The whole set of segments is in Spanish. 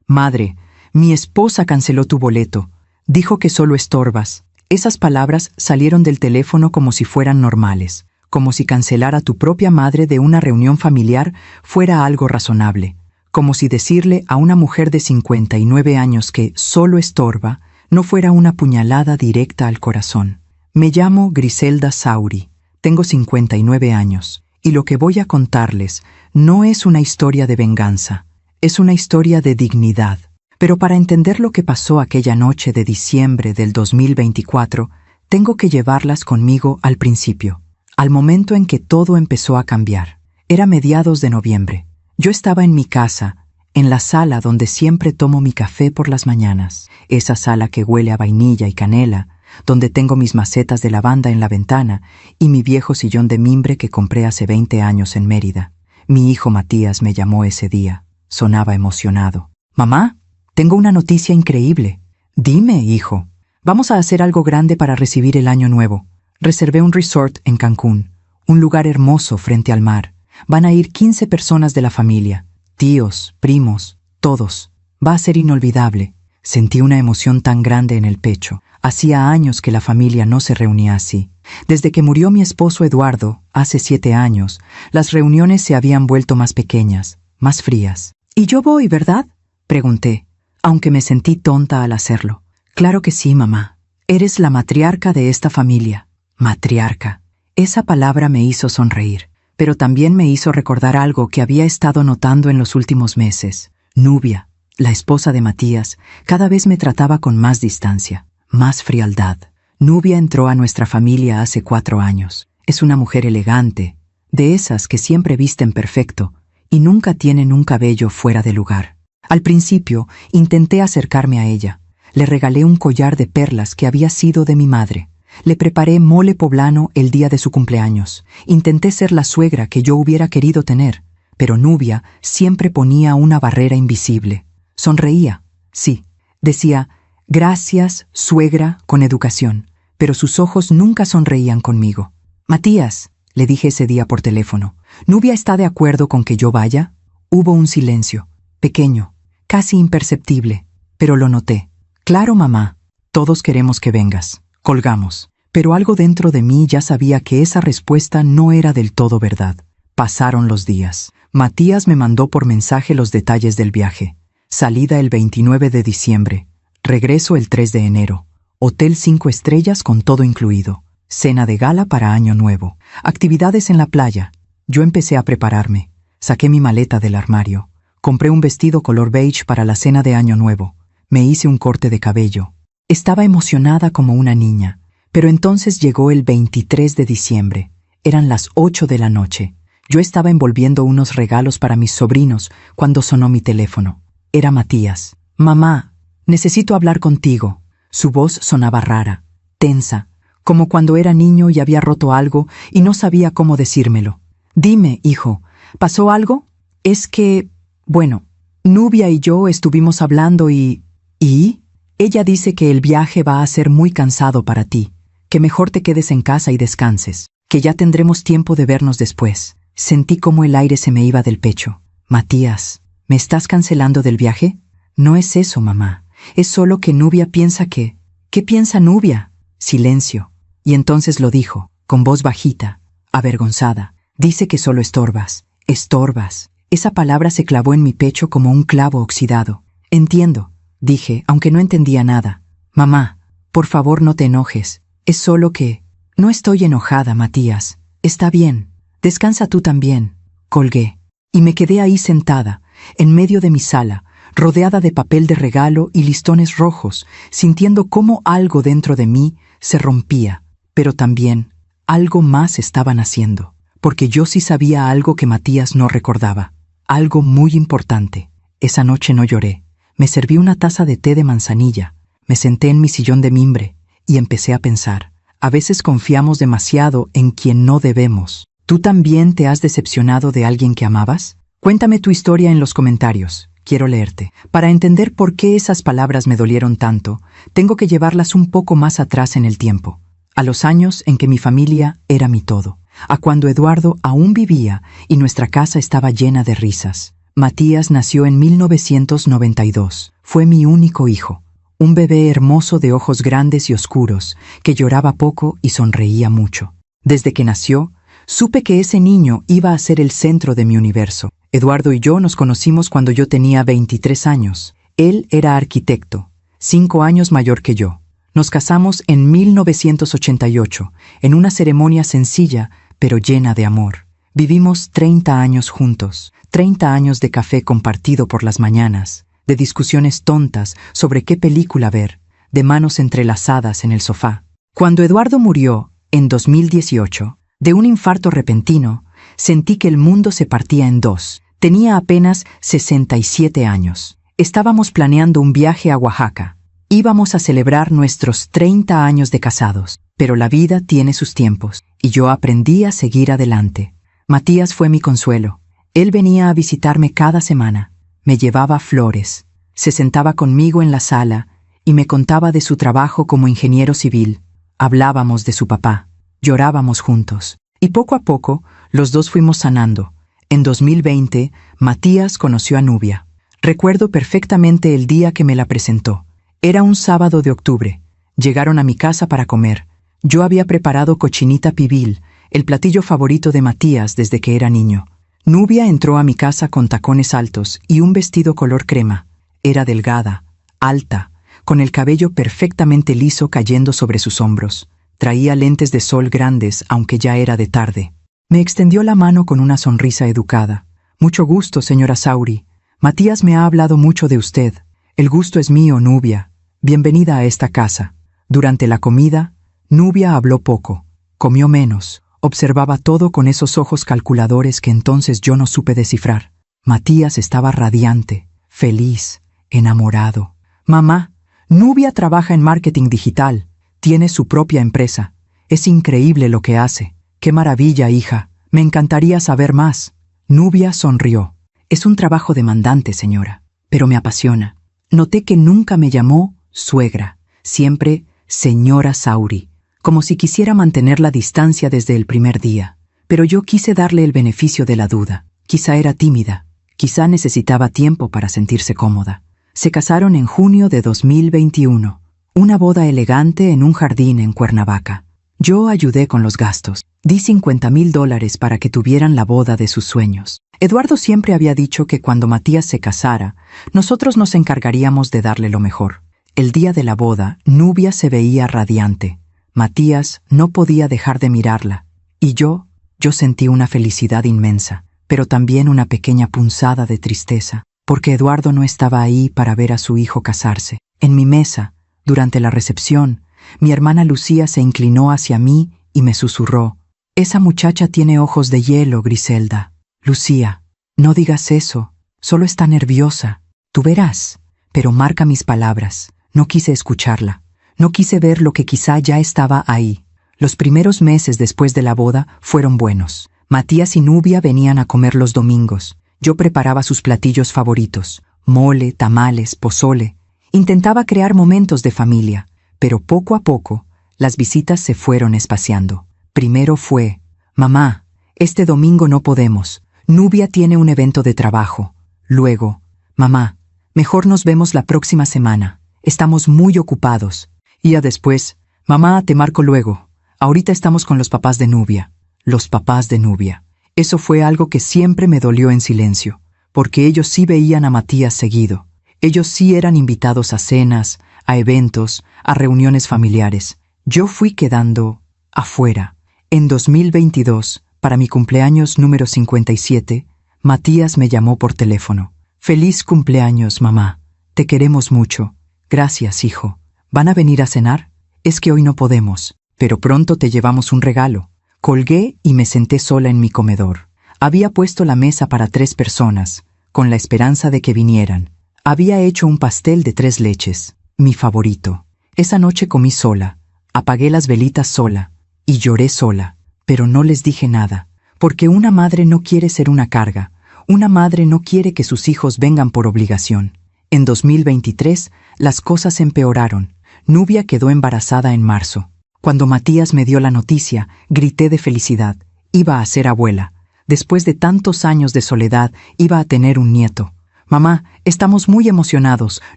Madre, mi esposa canceló tu boleto. Dijo que solo estorbas. Esas palabras salieron del teléfono como si fueran normales, como si cancelar a tu propia madre de una reunión familiar fuera algo razonable, como si decirle a una mujer de 59 años que solo estorba no fuera una puñalada directa al corazón. Me llamo Griselda Sauri, tengo 59 años, y lo que voy a contarles no es una historia de venganza, es una historia de dignidad. Pero para entender lo que pasó aquella noche de diciembre del 2024, tengo que llevarlas conmigo al principio, al momento en que todo empezó a cambiar. Era mediados de noviembre. Yo estaba en mi casa, en la sala donde siempre tomo mi café por las mañanas, esa sala que huele a vainilla y canela, donde tengo mis macetas de lavanda en la ventana y mi viejo sillón de mimbre que compré hace 20 años en Mérida. Mi hijo Matías me llamó ese día. Sonaba emocionado. «Mamá, tengo una noticia increíble». «Dime, hijo». «Vamos a hacer algo grande para recibir el año nuevo. Reservé un resort en Cancún, un lugar hermoso frente al mar. Van a ir 15 personas de la familia, tíos, primos, todos. Va a ser inolvidable». Sentí una emoción tan grande en el pecho. Hacía años que la familia no se reunía así. Desde que murió mi esposo Eduardo, hace 7 años, las reuniones se habían vuelto más pequeñas, más frías. «¿Y yo voy, verdad?», pregunté, aunque me sentí tonta al hacerlo. «Claro que sí, mamá. Eres la matriarca de esta familia». Matriarca. Esa palabra me hizo sonreír, pero también me hizo recordar algo que había estado notando en los últimos meses. Nubia, la esposa de Matías, cada vez me trataba con más distancia, más frialdad. Nubia entró a nuestra familia hace 4 años. Es una mujer elegante, de esas que siempre visten perfecto y nunca tienen un cabello fuera de lugar. Al principio, intenté acercarme a ella. Le regalé un collar de perlas que había sido de mi madre. Le preparé mole poblano el día de su cumpleaños. Intenté ser la suegra que yo hubiera querido tener, pero Nubia siempre ponía una barrera invisible. Sonreía, sí. Decía, «Gracias, suegra», con educación, pero sus ojos nunca sonreían conmigo. «Matías», le dije ese día por teléfono, «¿Nubia está de acuerdo con que yo vaya?». Hubo un silencio, pequeño, casi imperceptible, pero lo noté. «Claro, mamá, todos queremos que vengas». Colgamos, pero algo dentro de mí ya sabía que esa respuesta no era del todo verdad. Pasaron los días. Matías me mandó por mensaje los detalles del viaje. Salida el 29 de diciembre. Regreso el 3 de enero. Hotel 5 estrellas con todo incluido. Cena de gala para Año Nuevo. Actividades en la playa. Yo empecé a prepararme. Saqué mi maleta del armario. Compré un vestido color beige para la cena de Año Nuevo. Me hice un corte de cabello. Estaba emocionada como una niña, pero entonces llegó el 23 de diciembre. Eran las 8 de la noche. Yo estaba envolviendo unos regalos para mis sobrinos cuando sonó mi teléfono. Era Matías. «Mamá, necesito hablar contigo». Su voz sonaba rara, tensa, como cuando era niño y había roto algo y no sabía cómo decírmelo. «Dime, hijo, ¿pasó algo?» «Es que, bueno, Nubia y yo estuvimos hablando y...». «¿Y?» «Ella dice que el viaje va a ser muy cansado para ti, que mejor te quedes en casa y descanses, que ya tendremos tiempo de vernos después». Sentí como el aire se me iba del pecho. «Matías, ¿me estás cancelando del viaje?» «No es eso, mamá. Es solo que Nubia piensa que...». «¿Qué piensa Nubia?» Silencio. Y entonces lo dijo, con voz bajita, avergonzada. «Dice que solo estorbas. Estorbas». Esa palabra se clavó en mi pecho como un clavo oxidado. «Entiendo», dije, aunque no entendía nada. «Mamá, por favor no te enojes. Es solo que...». «No estoy enojada, Matías. Está bien. Descansa tú también». Colgué, y me quedé ahí sentada, en medio de mi sala, rodeada de papel de regalo y listones rojos, sintiendo cómo algo dentro de mí se rompía, pero también algo más estaba naciendo, porque yo sí sabía algo que Matías no recordaba, algo muy importante. Esa noche no lloré. Me serví una taza de té de manzanilla, me senté en mi sillón de mimbre y empecé a pensar. A veces confiamos demasiado en quien no debemos. ¿Tú también te has decepcionado de alguien que amabas? Cuéntame tu historia en los comentarios. Quiero leerte. Para entender por qué esas palabras me dolieron tanto, tengo que llevarlas un poco más atrás en el tiempo. A los años en que mi familia era mi todo. A cuando Eduardo aún vivía y nuestra casa estaba llena de risas. Matías nació en 1992. Fue mi único hijo. Un bebé hermoso de ojos grandes y oscuros, que lloraba poco y sonreía mucho. Desde que nació, supe que ese niño iba a ser el centro de mi universo. Eduardo y yo nos conocimos cuando yo tenía 23 años. Él era arquitecto, 5 años mayor que yo. Nos casamos en 1988, en una ceremonia sencilla, pero llena de amor. Vivimos 30 años juntos, 30 años de café compartido por las mañanas, de discusiones tontas sobre qué película ver, de manos entrelazadas en el sofá. Cuando Eduardo murió, en 2018, de un infarto repentino, sentí que el mundo se partía en dos. Tenía apenas 67 años. Estábamos planeando un viaje a Oaxaca. Íbamos a celebrar nuestros 30 años de casados, pero la vida tiene sus tiempos, y yo aprendí a seguir adelante. Matías fue mi consuelo. Él venía a visitarme cada semana, me llevaba flores, se sentaba conmigo en la sala y me contaba de su trabajo como ingeniero civil. Hablábamos de su papá, llorábamos juntos, y poco a poco los dos fuimos sanando. En 2020, Matías conoció a Nubia. Recuerdo perfectamente el día que me la presentó. Era un sábado de octubre. Llegaron a mi casa para comer. Yo había preparado cochinita pibil, el platillo favorito de Matías desde que era niño. Nubia entró a mi casa con tacones altos y un vestido color crema. Era delgada, alta, con el cabello perfectamente liso cayendo sobre sus hombros. Traía lentes de sol grandes, aunque ya era de tarde. Me extendió la mano con una sonrisa educada. Mucho gusto, señora Sauri. Matías me ha hablado mucho de usted. El gusto es mío, Nubia. Bienvenida a esta casa. Durante la comida, Nubia habló poco. Comió menos. Observaba todo con esos ojos calculadores que entonces yo no supe descifrar. Matías estaba radiante, feliz, enamorado. Mamá, Nubia trabaja en marketing digital. Tiene su propia empresa. Es increíble lo que hace. ¡Qué maravilla, hija! Me encantaría saber más. Nubia sonrió. Es un trabajo demandante, señora, pero me apasiona. Noté que nunca me llamó suegra, siempre señora Sauri, como si quisiera mantener la distancia desde el primer día. Pero yo quise darle el beneficio de la duda. Quizá era tímida, quizá necesitaba tiempo para sentirse cómoda. Se casaron en junio de 2021. Una boda elegante en un jardín en Cuernavaca. Yo ayudé con los gastos. Di $50,000 para que tuvieran la boda de sus sueños. Eduardo siempre había dicho que cuando Matías se casara, nosotros nos encargaríamos de darle lo mejor. El día de la boda, Nubia se veía radiante. Matías no podía dejar de mirarla. Y yo sentí una felicidad inmensa, pero también una pequeña punzada de tristeza, porque Eduardo no estaba ahí para ver a su hijo casarse. En mi mesa, durante la recepción, mi hermana Lucía se inclinó hacia mí y me susurró: «Esa muchacha tiene ojos de hielo, Griselda». «Lucía, no digas eso, solo está nerviosa. Tú verás». Pero marca mis palabras, no quise escucharla. No quise ver lo que quizá ya estaba ahí. Los primeros meses después de la boda fueron buenos. Matías y Nubia venían a comer los domingos. Yo preparaba sus platillos favoritos: mole, tamales, pozole. Intentaba crear momentos de familia, pero poco a poco las visitas se fueron espaciando. Primero fue: «Mamá, este domingo no podemos. Nubia tiene un evento de trabajo». Luego: «Mamá, mejor nos vemos la próxima semana. Estamos muy ocupados». Y ya después: «Mamá, te marco luego. Ahorita estamos con los papás de Nubia». Los papás de Nubia. Eso fue algo que siempre me dolió en silencio, porque ellos sí veían a Matías seguido. Ellos sí eran invitados a cenas, a eventos, a reuniones familiares. Yo fui quedando afuera. En 2022, para mi cumpleaños número 57, Matías me llamó por teléfono. «Feliz cumpleaños, mamá. Te queremos mucho. Gracias, hijo. ¿Van a venir a cenar? Es que hoy no podemos, pero pronto te llevamos un regalo». Colgué y me senté sola en mi comedor. Había puesto la mesa para 3 personas, con la esperanza de que vinieran. Había hecho un pastel de 3 leches, mi favorito. Esa noche comí sola, apagué las velitas sola y lloré sola, pero no les dije nada, porque una madre no quiere ser una carga. Una madre no quiere que sus hijos vengan por obligación. En 2023, las cosas empeoraron. Nubia quedó embarazada en marzo. Cuando Matías me dio la noticia, grité de felicidad. Iba a ser abuela. Después de tantos años de soledad, iba a tener un nieto. Mamá, estamos muy emocionados.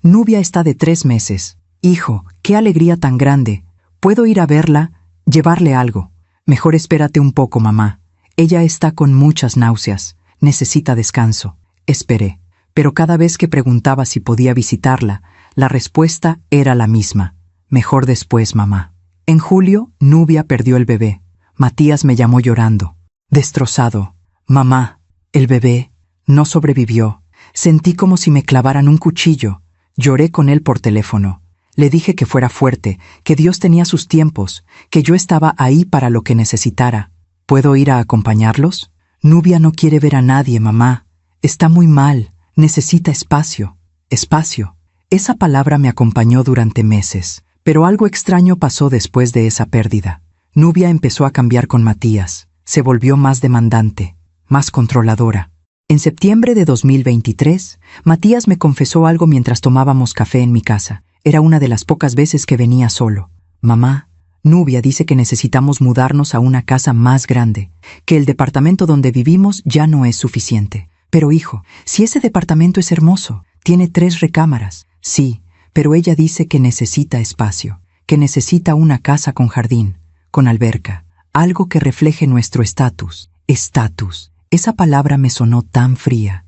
Nubia está de 3 meses. Hijo, qué alegría tan grande. ¿Puedo ir a verla? Llevarle algo. Mejor espérate un poco, mamá. Ella está con muchas náuseas. Necesita descanso. Esperé. Pero cada vez que preguntaba si podía visitarla, la respuesta era la misma. Mejor después, mamá. En julio, Nubia perdió el bebé. Matías me llamó llorando, destrozado. Mamá, el bebé no sobrevivió. Sentí como si me clavaran un cuchillo. Lloré con él por teléfono. Le dije que fuera fuerte, que Dios tenía sus tiempos, que yo estaba ahí para lo que necesitara. ¿Puedo ir a acompañarlos? Nubia no quiere ver a nadie, mamá. Está muy mal. Necesita espacio. Espacio. Esa palabra me acompañó durante meses, pero algo extraño pasó después de esa pérdida. Nubia empezó a cambiar con Matías. Se volvió más demandante, más controladora. En septiembre de 2023, Matías me confesó algo mientras tomábamos café en mi casa. Era una de las pocas veces que venía solo. Mamá, Nubia dice que necesitamos mudarnos a una casa más grande, que el departamento donde vivimos ya no es suficiente. Pero hijo, si ese departamento es hermoso, tiene 3 recámaras. Sí, pero ella dice que necesita espacio, que necesita una casa con jardín, con alberca, algo que refleje nuestro estatus. Estatus. Esa palabra me sonó tan fría.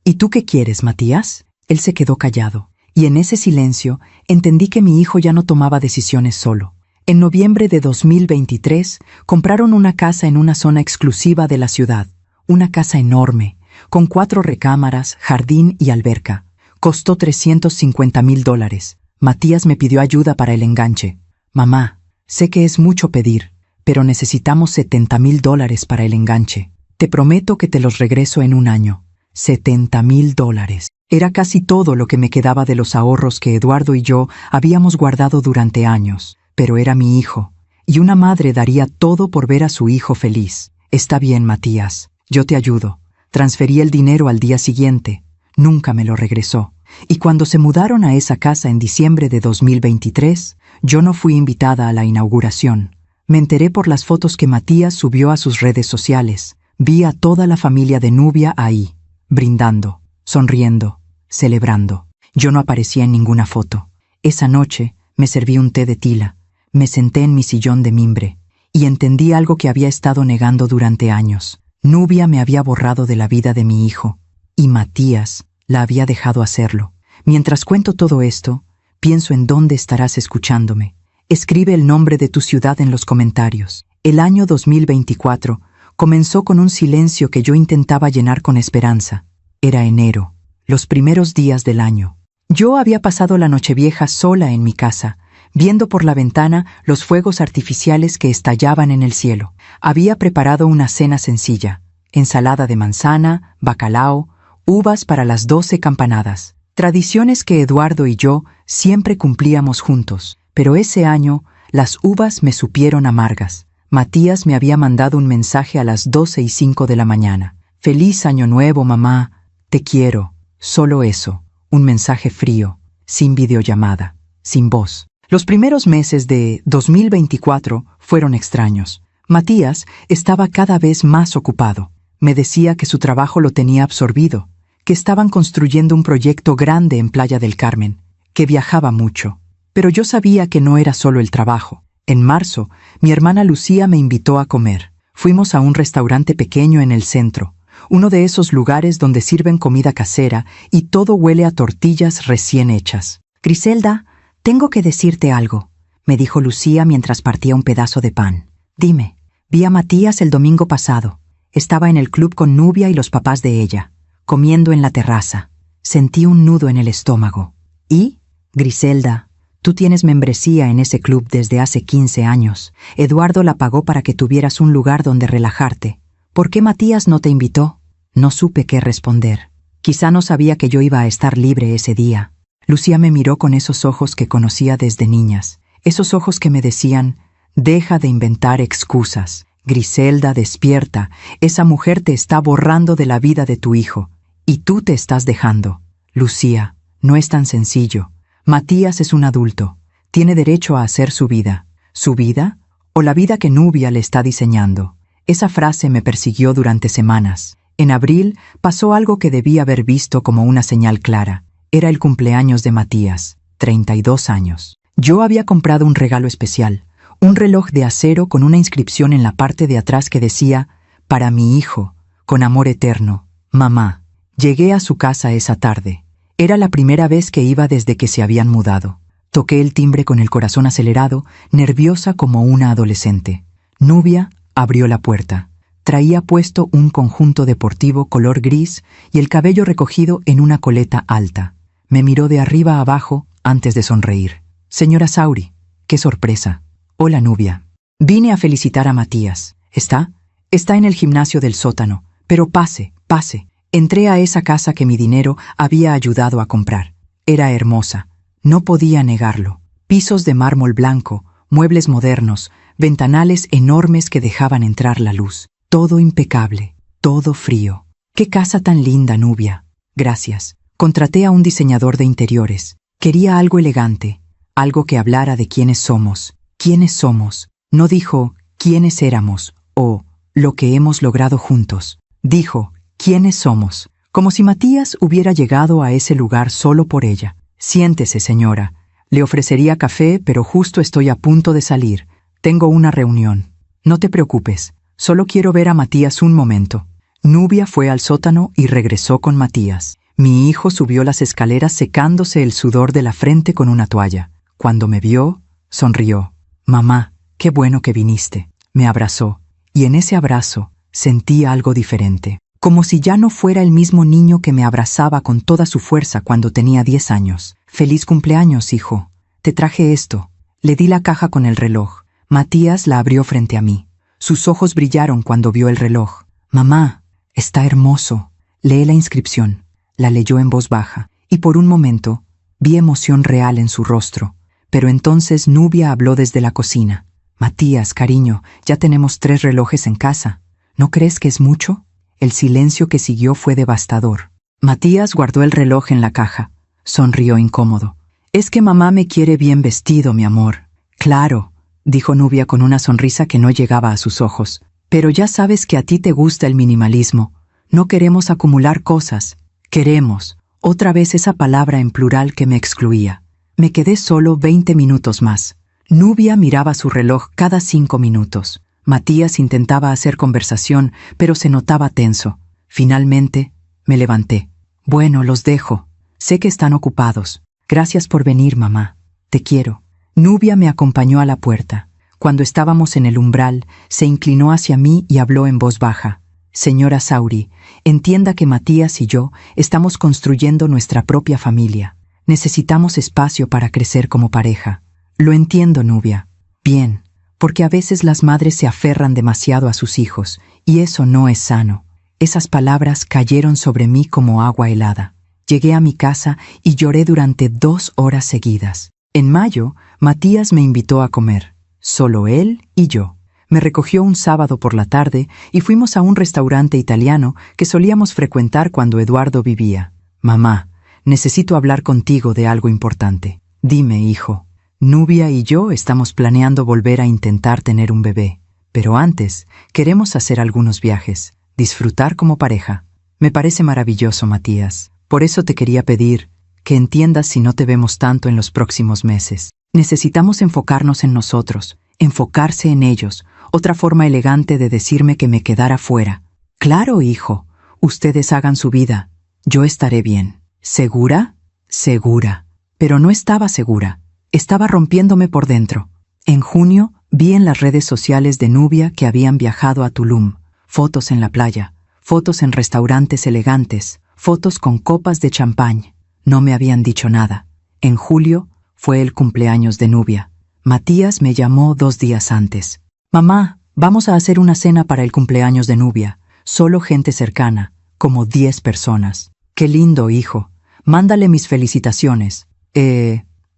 ¿Y tú qué quieres, Matías? Él se quedó callado, y en ese silencio entendí que mi hijo ya no tomaba decisiones solo. En noviembre de 2023, compraron una casa en una zona exclusiva de la ciudad, una casa enorme, con 4 recámaras, jardín y alberca. Costó $350,000. Matías me pidió ayuda para el enganche. Mamá, sé que es mucho pedir, pero necesitamos $70,000 para el enganche. Te prometo que te los regreso en un año. $70,000. Era casi todo lo que me quedaba de los ahorros que Eduardo y yo habíamos guardado durante años. Pero era mi hijo, y una madre daría todo por ver a su hijo feliz. Está bien, Matías, yo te ayudo. Transferí el dinero al día siguiente. Nunca me lo regresó. Y cuando se mudaron a esa casa en diciembre de 2023, yo no fui invitada a la inauguración. Me enteré por las fotos que Matías subió a sus redes sociales. Vi a toda la familia de Nubia ahí, brindando, sonriendo, celebrando. Yo no aparecía en ninguna foto. Esa noche me serví un té de tila. Me senté en mi sillón de mimbre y entendí algo que había estado negando durante años. Nubia me había borrado de la vida de mi hijo, y Matías la había dejado hacerlo. Mientras cuento todo esto, pienso en dónde estarás escuchándome. Escribe el nombre de tu ciudad en los comentarios. El año 2024 comenzó con un silencio que yo intentaba llenar con esperanza. Era enero, los primeros días del año. Yo había pasado la Nochevieja sola en mi casa, viendo por la ventana los fuegos artificiales que estallaban en el cielo. Había preparado una cena sencilla: ensalada de manzana, bacalao, uvas para las 12 campanadas. Tradiciones que Eduardo y yo siempre cumplíamos juntos. Pero ese año, las uvas me supieron amargas. Matías me había mandado un mensaje a las 12:05 de la mañana. «Feliz Año Nuevo, mamá. Te quiero». Solo eso. Un mensaje frío, sin videollamada, sin voz. Los primeros meses de 2024 fueron extraños. Matías estaba cada vez más ocupado. Me decía que su trabajo lo tenía absorbido, que estaban construyendo un proyecto grande en Playa del Carmen, que viajaba mucho. Pero yo sabía que no era solo el trabajo. En marzo, mi hermana Lucía me invitó a comer. Fuimos a un restaurante pequeño en el centro, uno de esos lugares donde sirven comida casera y todo huele a tortillas recién hechas. «Griselda, tengo que decirte algo», me dijo Lucía mientras partía un pedazo de pan. «Dime». Vi a Matías el domingo pasado. Estaba en el club con Nubia y los papás de ella, comiendo en la terraza. Sentí un nudo en el estómago. «¿Y? Griselda, tú tienes membresía en ese club desde hace 15 años. Eduardo la pagó para que tuvieras un lugar donde relajarte. ¿Por qué Matías no te invitó?» No supe qué responder. Quizá no sabía que yo iba a estar libre ese día. Lucía me miró con esos ojos que conocía desde niñas. Esos ojos que me decían: «Deja de inventar excusas. Griselda, despierta. Esa mujer te está borrando de la vida de tu hijo. Y tú te estás dejando». Lucía, no es tan sencillo. Matías es un adulto. Tiene derecho a hacer su vida. ¿Su vida? ¿O la vida que Nubia le está diseñando? Esa frase me persiguió durante semanas. En abril pasó algo que debí haber visto como una señal clara. Era el cumpleaños de Matías, 32 años. Yo había comprado un regalo especial, un reloj de acero con una inscripción en la parte de atrás que decía: «Para mi hijo, con amor eterno, mamá». Llegué a su casa esa tarde. Era la primera vez que iba desde que se habían mudado. Toqué el timbre con el corazón acelerado, nerviosa como una adolescente. Nubia abrió la puerta. Traía puesto un conjunto deportivo color gris y el cabello recogido en una coleta alta. Me miró de arriba a abajo antes de sonreír. «Señora Sauri, qué sorpresa». «Hola, Nubia. Vine a felicitar a Matías. ¿Está? Está en el gimnasio del sótano. Pero pase, pase». Entré a esa casa que mi dinero había ayudado a comprar. Era hermosa. No podía negarlo. Pisos de mármol blanco, muebles modernos, ventanales enormes que dejaban entrar la luz. Todo impecable, todo frío. «Qué casa tan linda, Nubia». «Gracias». Contraté a un diseñador de interiores. Quería algo elegante, algo que hablara de quiénes somos. ¿Quiénes somos? No dijo quiénes éramos o lo que hemos logrado juntos. Dijo quiénes somos, como si Matías hubiera llegado a ese lugar solo por ella. «Siéntese, señora. Le ofrecería café, pero justo estoy a punto de salir. Tengo una reunión». «No te preocupes. Solo quiero ver a Matías un momento». Nubia fue al sótano y regresó con Matías. Mi hijo subió las escaleras secándose el sudor de la frente con una toalla. Cuando me vio, sonrió. «Mamá, qué bueno que viniste». Me abrazó, y en ese abrazo sentí algo diferente. Como si ya no fuera el mismo niño que me abrazaba con toda su fuerza cuando tenía 10 años. «Feliz cumpleaños, hijo. Te traje esto». Le di la caja con el reloj. Matías la abrió frente a mí. Sus ojos brillaron cuando vio el reloj. «Mamá, está hermoso». «Lee la inscripción». La leyó en voz baja, y por un momento vi emoción real en su rostro. Pero entonces Nubia habló desde la cocina. «Matías, cariño, ya tenemos 3 relojes en casa. ¿No crees que es mucho?». El silencio que siguió fue devastador. Matías guardó el reloj en la caja. Sonrió incómodo. «Es que mamá me quiere bien vestido, mi amor». «Claro», dijo Nubia con una sonrisa que no llegaba a sus ojos. «Pero ya sabes que a ti te gusta el minimalismo. No queremos acumular cosas. Queremos». Otra vez esa palabra en plural que me excluía. Me quedé solo 20 minutos más. Nubia miraba su reloj cada 5 minutos. Matías intentaba hacer conversación, pero se notaba tenso. Finalmente, me levanté. «Bueno, los dejo. Sé que están ocupados. Gracias por venir, mamá. Te quiero». Nubia me acompañó a la puerta. Cuando estábamos en el umbral, se inclinó hacia mí y habló en voz baja. «Señora Sauri, entienda que Matías y yo estamos construyendo nuestra propia familia. Necesitamos espacio para crecer como pareja». «Lo entiendo, Nubia». «Bien, porque a veces las madres se aferran demasiado a sus hijos, y eso no es sano». Esas palabras cayeron sobre mí como agua helada. Llegué a mi casa y lloré durante 2 horas seguidas. En mayo, Matías me invitó a comer. Solo él y yo. Me recogió un sábado por la tarde y fuimos a un restaurante italiano que solíamos frecuentar cuando Eduardo vivía. «Mamá, necesito hablar contigo de algo importante». «Dime, hijo». «Nubia y yo estamos planeando volver a intentar tener un bebé. Pero antes, queremos hacer algunos viajes, disfrutar como pareja». «Me parece maravilloso, Matías. Por eso te quería pedir que entiendas si no te vemos tanto en los próximos meses. Necesitamos enfocarnos en nosotros, enfocarse en ellos». Otra forma elegante de decirme que me quedara fuera. «Claro, hijo. Ustedes hagan su vida. Yo estaré bien». «¿Segura?» «Segura». Pero no estaba segura. Estaba rompiéndome por dentro. En junio, vi en las redes sociales de Nubia que habían viajado a Tulum. Fotos en la playa, fotos en restaurantes elegantes, fotos con copas de champán. No me habían dicho nada. En julio fue el cumpleaños de Nubia. Matías me llamó 2 días antes. «Mamá, vamos a hacer una cena para el cumpleaños de Nubia. Solo gente cercana, como 10 personas». «Qué lindo, hijo. Mándale mis felicitaciones».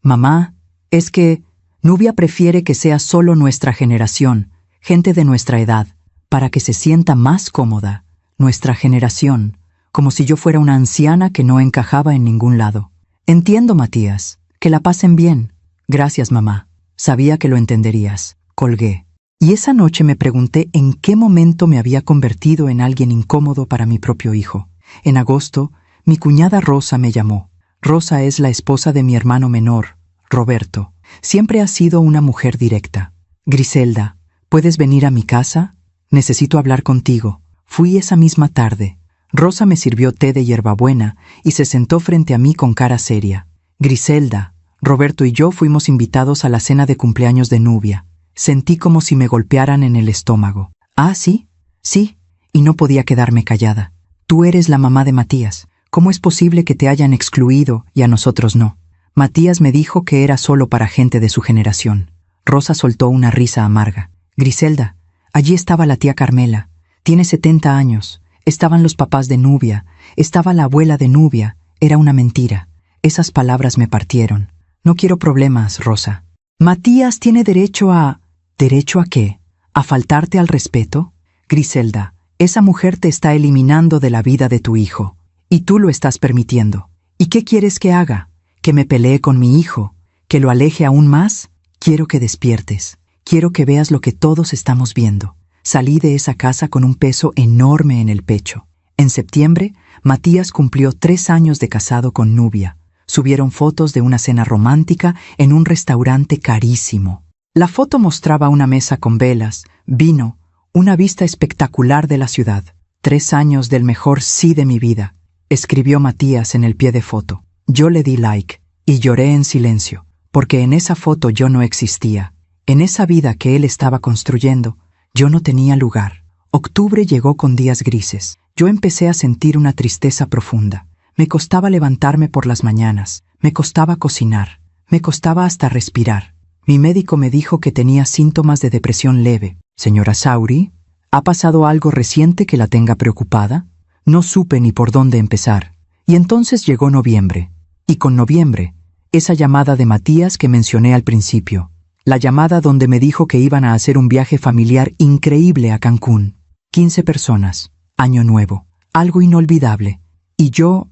Mamá, es que Nubia prefiere que sea solo nuestra generación, gente de nuestra edad, para que se sienta más cómoda. Nuestra generación, como si yo fuera una anciana que no encajaba en ningún lado». «Entiendo, Matías. Que la pasen bien». «Gracias, mamá. Sabía que lo entenderías». Colgué. Y esa noche me pregunté en qué momento me había convertido en alguien incómodo para mi propio hijo. En agosto, mi cuñada Rosa me llamó. Rosa es la esposa de mi hermano menor, Roberto. Siempre ha sido una mujer directa. Griselda, ¿puedes venir a mi casa? Necesito hablar contigo. Fui esa misma tarde. Rosa me sirvió té de hierbabuena y se sentó frente a mí con cara seria. Griselda, Roberto y yo fuimos invitados a la cena de cumpleaños de Nubia. Sentí como si me golpearan en el estómago. ¿Ah, sí? Sí, y no podía quedarme callada. Tú eres la mamá de Matías. ¿Cómo es posible que te hayan excluido y a nosotros no? Matías me dijo que era solo para gente de su generación. Rosa soltó una risa amarga. Griselda, allí estaba la tía Carmela. Tiene 70 años. Estaban los papás de Nubia. Estaba la abuela de Nubia. Era una mentira. Esas palabras me partieron. No quiero problemas, Rosa. Matías tiene derecho a... ¿Derecho a qué? ¿A faltarte al respeto? Griselda, esa mujer te está eliminando de la vida de tu hijo. Y tú lo estás permitiendo. ¿Y qué quieres que haga? ¿Que me pelee con mi hijo? ¿Que lo aleje aún más? Quiero que despiertes. Quiero que veas lo que todos estamos viendo. Salí de esa casa con un peso enorme en el pecho. En septiembre, Matías cumplió 3 años de casado con Nubia. Subieron fotos de una cena romántica en un restaurante carísimo. La foto mostraba una mesa con velas, vino, una vista espectacular de la ciudad. 3 años del mejor sí de mi vida, escribió Matías en el pie de foto. Yo le di like y lloré en silencio, porque en esa foto yo no existía. En esa vida que él estaba construyendo, yo no tenía lugar. Octubre llegó con días grises. Yo empecé a sentir una tristeza profunda. Me costaba levantarme por las mañanas, me costaba cocinar, me costaba hasta respirar. Mi médico me dijo que tenía síntomas de depresión leve. Señora Sauri, ¿ha pasado algo reciente que la tenga preocupada? No supe ni por dónde empezar. Y entonces llegó noviembre. Y con noviembre, esa llamada de Matías que mencioné al principio. La llamada donde me dijo que iban a hacer un viaje familiar increíble a Cancún. 15 personas. Año nuevo. Algo inolvidable. Y yo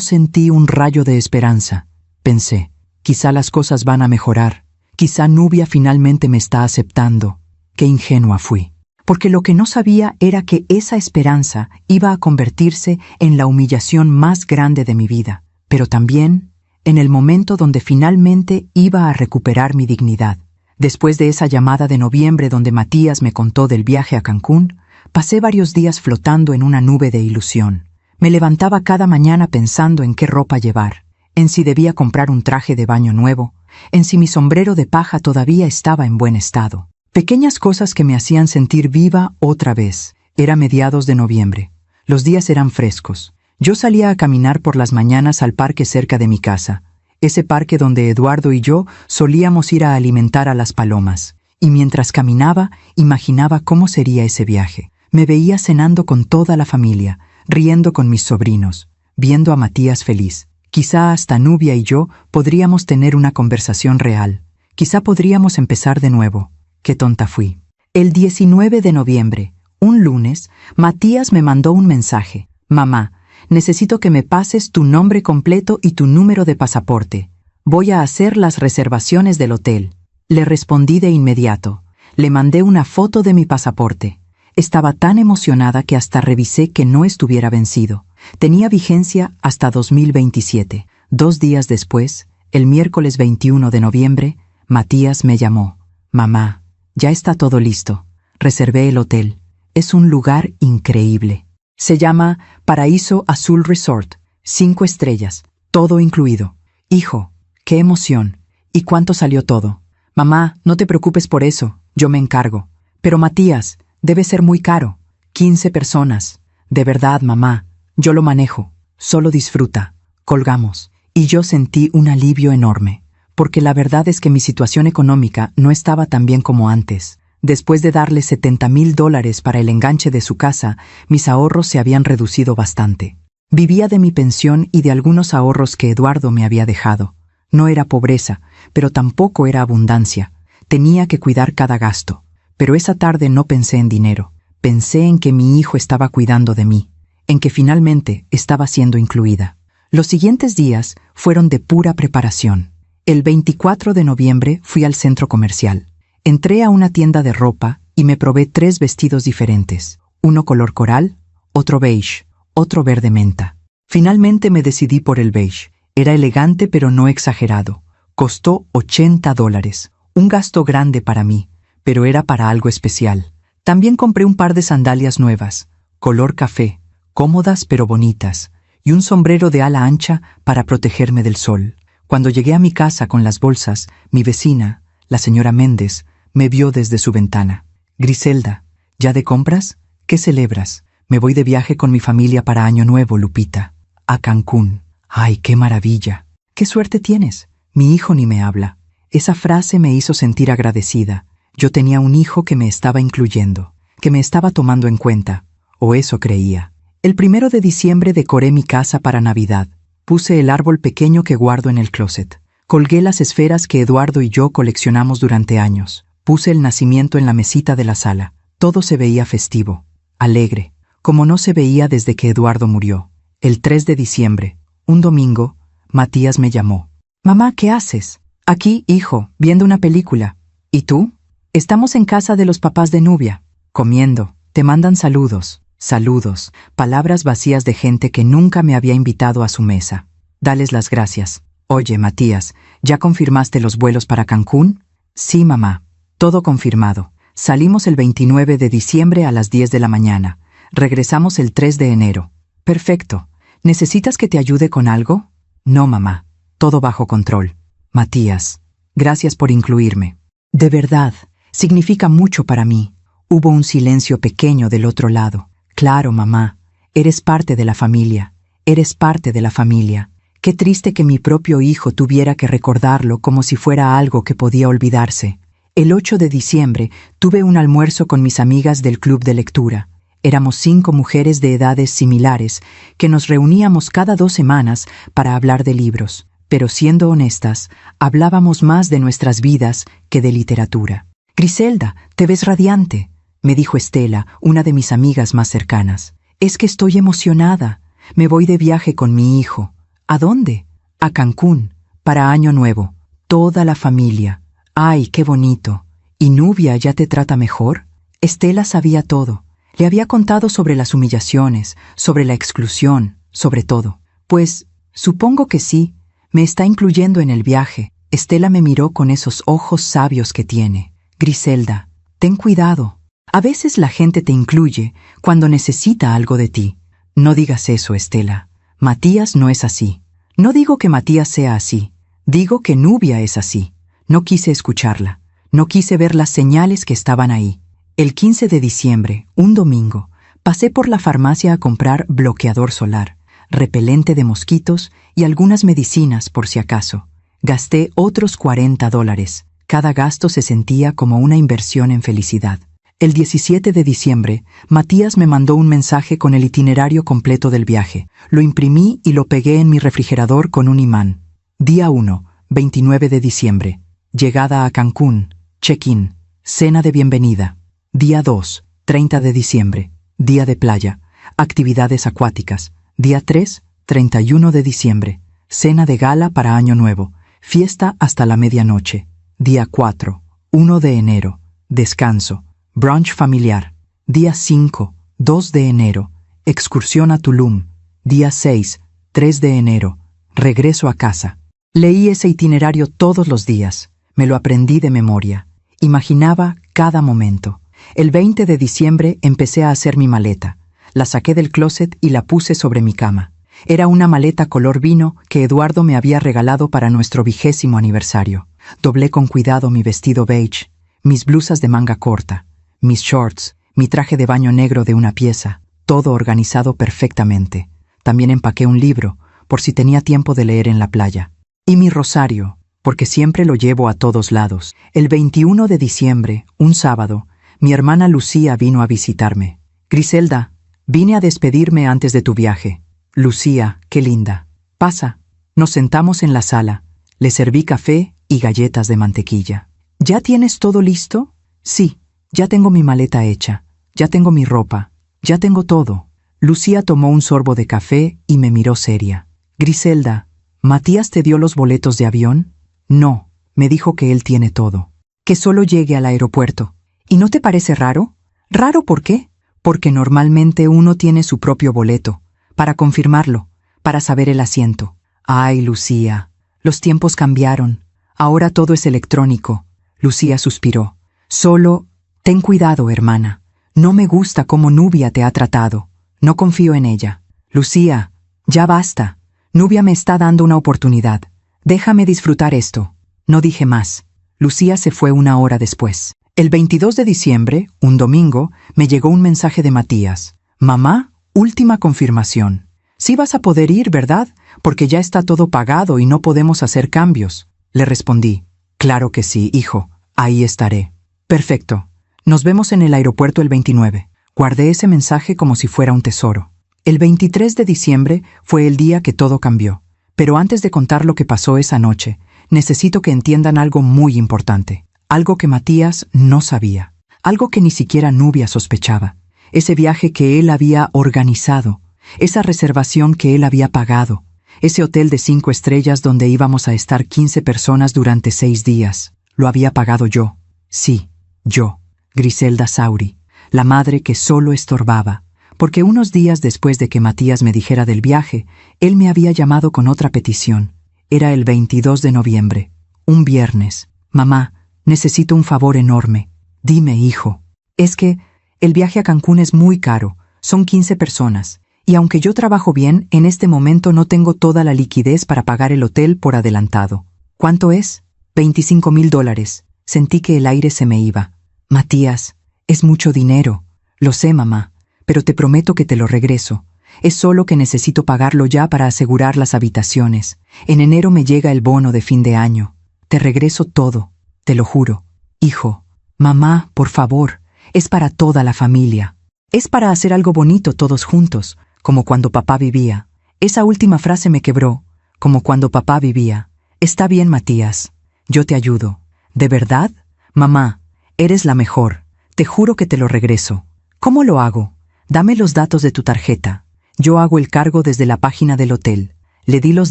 sentí un rayo de esperanza. Pensé, quizá las cosas van a mejorar. Quizá Nubia finalmente me está aceptando. Qué ingenua fui. Porque lo que no sabía era que esa esperanza iba a convertirse en la humillación más grande de mi vida. Pero también en el momento donde finalmente iba a recuperar mi dignidad. Después de esa llamada de noviembre donde Matías me contó del viaje a Cancún, pasé varios días flotando en una nube de ilusión. Me levantaba cada mañana pensando en qué ropa llevar, en si debía comprar un traje de baño nuevo, en si mi sombrero de paja todavía estaba en buen estado. Pequeñas cosas que me hacían sentir viva otra vez. Era mediados de noviembre. Los días eran frescos. Yo salía a caminar por las mañanas al parque cerca de mi casa, ese parque donde Eduardo y yo solíamos ir a alimentar a las palomas. Y mientras caminaba, imaginaba cómo sería ese viaje. Me veía cenando con toda la familia, riendo con mis sobrinos, viendo a Matías feliz. Quizá hasta Nubia y yo podríamos tener una conversación real. Quizá podríamos empezar de nuevo. Qué tonta fui. El 19 de noviembre, un lunes, Matías me mandó un mensaje. Mamá, necesito que me pases tu nombre completo y tu número de pasaporte. Voy a hacer las reservaciones del hotel. Le respondí de inmediato. Le mandé una foto de mi pasaporte. Estaba tan emocionada que hasta revisé que no estuviera vencido. Tenía vigencia hasta 2027. 2 días después, el miércoles 21 de noviembre, Matías me llamó. Mamá, ya está todo listo. Reservé el hotel. Es un lugar increíble. Se llama Paraíso Azul Resort. 5 estrellas. Todo incluido. Hijo, qué emoción. ¿Y cuánto salió todo? Mamá, no te preocupes por eso. Yo me encargo. Pero Matías, debe ser muy caro. 15 personas. De verdad, mamá. Yo lo manejo. Solo disfruta. Colgamos. Y yo sentí un alivio enorme. Porque la verdad es que mi situación económica no estaba tan bien como antes. Después de darle $70,000 para el enganche de su casa, mis ahorros se habían reducido bastante. Vivía de mi pensión y de algunos ahorros que Eduardo me había dejado. No era pobreza, pero tampoco era abundancia. Tenía que cuidar cada gasto. Pero esa tarde no pensé en dinero. Pensé en que mi hijo estaba cuidando de mí, en que finalmente estaba siendo incluida. Los siguientes días fueron de pura preparación. El 24 de noviembre fui al centro comercial. Entré a una tienda de ropa y me probé 3 vestidos diferentes, uno color coral, otro beige, otro verde menta. Finalmente me decidí por el beige. Era elegante pero no exagerado. Costó $80, un gasto grande para mí, pero era para algo especial. También compré un par de sandalias nuevas, color café, cómodas pero bonitas, y un sombrero de ala ancha para protegerme del sol. Cuando llegué a mi casa con las bolsas, mi vecina, la señora Méndez, me vio desde su ventana. «Griselda, ¿ya de compras? ¿Qué celebras?» «Me voy de viaje con mi familia para Año Nuevo, Lupita. A Cancún». «¡Ay, qué maravilla! ¡Qué suerte tienes! Mi hijo ni me habla». Esa frase me hizo sentir agradecida. Yo tenía un hijo que me estaba incluyendo, que me estaba tomando en cuenta, o eso creía. El 1 de diciembre decoré mi casa para Navidad. Puse el árbol pequeño que guardo en el closet. Colgué las esferas que Eduardo y yo coleccionamos durante años. Puse el nacimiento en la mesita de la sala. Todo se veía festivo, alegre, como no se veía desde que Eduardo murió. El 3 de diciembre, un domingo, Matías me llamó. «Mamá, ¿qué haces?» «Aquí, hijo, viendo una película». «¿Y tú?» «Estamos en casa de los papás de Nubia, comiendo. Te mandan saludos». Saludos, palabras vacías de gente que nunca me había invitado a su mesa. «Dales las gracias». «Oye, Matías, ¿ya confirmaste los vuelos para Cancún?» «Sí, mamá. Todo confirmado. Salimos el 29 de diciembre a las 10 de la mañana. Regresamos el 3 de enero. Perfecto. ¿Necesitas que te ayude con algo?» «No, mamá. Todo bajo control». «Matías, gracias por incluirme. De verdad, significa mucho para mí». Hubo un silencio pequeño del otro lado. «Claro, mamá. Eres parte de la familia. Eres parte de la familia. Qué triste que mi propio hijo tuviera que recordarlo como si fuera algo que podía olvidarse». El 8 de diciembre tuve un almuerzo con mis amigas del club de lectura. Éramos 5 mujeres de edades similares que nos reuníamos cada 2 semanas para hablar de libros. Pero siendo honestas, hablábamos más de nuestras vidas que de literatura. «Griselda, te ves radiante», me dijo Estela, una de mis amigas más cercanas. «Es que estoy emocionada. Me voy de viaje con mi hijo». «¿A dónde?» «A Cancún, para Año Nuevo. Toda la familia». «Ay, qué bonito. ¿Y Nubia ya te trata mejor?» Estela sabía todo. Le había contado sobre las humillaciones, sobre la exclusión, sobre todo. «Pues, supongo que sí. Me está incluyendo en el viaje». Estela me miró con esos ojos sabios que tiene. «Griselda, ten cuidado. A veces la gente te incluye cuando necesita algo de ti». «No digas eso, Estela. Matías no es así». «No digo que Matías sea así. Digo que Nubia es así». No quise escucharla. No quise ver las señales que estaban ahí. El 15 de diciembre, un domingo, pasé por la farmacia a comprar bloqueador solar, repelente de mosquitos y algunas medicinas por si acaso. Gasté otros $40. Cada gasto se sentía como una inversión en felicidad. El 17 de diciembre, Matías me mandó un mensaje con el itinerario completo del viaje. Lo imprimí y lo pegué en mi refrigerador con un imán. Día 1, 29 de diciembre. Llegada a Cancún. Check-in. Cena de bienvenida. Día 2, 30 de diciembre. Día de playa. Actividades acuáticas. Día 3, 31 de diciembre. Cena de gala para Año Nuevo. Fiesta hasta la medianoche. Día 4, 1 de enero. Descanso. Brunch familiar. Día 5, 2 de enero. Excursión a Tulum. Día 6, 3 de enero. Regreso a casa. Leí ese itinerario todos los días. Me lo aprendí de memoria. Imaginaba cada momento. El 20 de diciembre empecé a hacer mi maleta. La saqué del closet y la puse sobre mi cama. Era una maleta color vino que Eduardo me había regalado para nuestro 20º aniversario. Doblé con cuidado mi vestido beige, mis blusas de manga corta, mis shorts, mi traje de baño negro de una pieza, todo organizado perfectamente. También empaqué un libro, por si tenía tiempo de leer en la playa. Y mi rosario, porque siempre lo llevo a todos lados. El 21 de diciembre, un sábado, mi hermana Lucía vino a visitarme. «Griselda, vine a despedirme antes de tu viaje». «Lucía, qué linda. Pasa». Nos sentamos en la sala. Le serví café y galletas de mantequilla. «¿Ya tienes todo listo?» «Sí, ya tengo mi maleta hecha. Ya tengo mi ropa. Ya tengo todo». Lucía tomó un sorbo de café y me miró seria. «Griselda, ¿Matías te dio los boletos de avión?» «No, me dijo que él tiene todo». que solo llegue al aeropuerto. ¿Y no te parece raro? ¿Raro por qué? Porque normalmente uno tiene su propio boleto, para confirmarlo, para saber el asiento. Ay, Lucía, los tiempos cambiaron. Ahora todo es electrónico. Lucía suspiró. Solo, ten cuidado, hermana. No me gusta cómo Nubia te ha tratado. No confío en ella. Lucía, ya basta. Nubia me está dando una oportunidad. Déjame disfrutar esto. No dije más. Lucía se fue una hora después. El 22 de diciembre, un domingo, me llegó un mensaje de Matías. Mamá, última confirmación. Sí vas a poder ir, ¿verdad? Porque ya está todo pagado y no podemos hacer cambios. Le respondí. Claro que sí, hijo. Ahí estaré. Perfecto. Nos vemos en el aeropuerto el 29. Guardé ese mensaje como si fuera un tesoro. El 23 de diciembre fue el día que todo cambió. Pero antes de contar lo que pasó esa noche, necesito que entiendan algo muy importante. Algo que Matías no sabía. Algo que ni siquiera Nubia sospechaba. Ese viaje que él había organizado. Esa reservación que él había pagado. Ese hotel de 5 estrellas donde íbamos a estar 15 personas durante 6 días. Lo había pagado yo. Sí, yo. Griselda Sauri, la madre que solo estorbaba, porque unos días después de que Matías me dijera del viaje, él me había llamado con otra petición. Era el 22 de noviembre, un viernes. Mamá, necesito un favor enorme. Dime, hijo. Es que el viaje a Cancún es muy caro, son 15 personas, y aunque yo trabajo bien, en este momento no tengo toda la liquidez para pagar el hotel por adelantado. ¿Cuánto es? $25,000. Sentí que el aire se me iba. Matías, es mucho dinero. Lo sé, mamá, pero te prometo que te lo regreso. Es solo que necesito pagarlo ya para asegurar las habitaciones. En enero me llega el bono de fin de año. Te regreso todo, te lo juro. Hijo, mamá, por favor, es para toda la familia. Es para hacer algo bonito todos juntos, como cuando papá vivía. Esa última frase me quebró, como cuando papá vivía. Está bien, Matías, yo te ayudo. ¿De verdad? Mamá, eres la mejor. Te juro que te lo regreso. ¿Cómo lo hago? Dame los datos de tu tarjeta. Yo hago el cargo desde la página del hotel. Le di los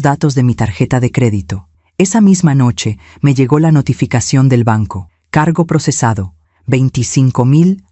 datos de mi tarjeta de crédito. Esa misma noche me llegó la notificación del banco. Cargo procesado. 25,000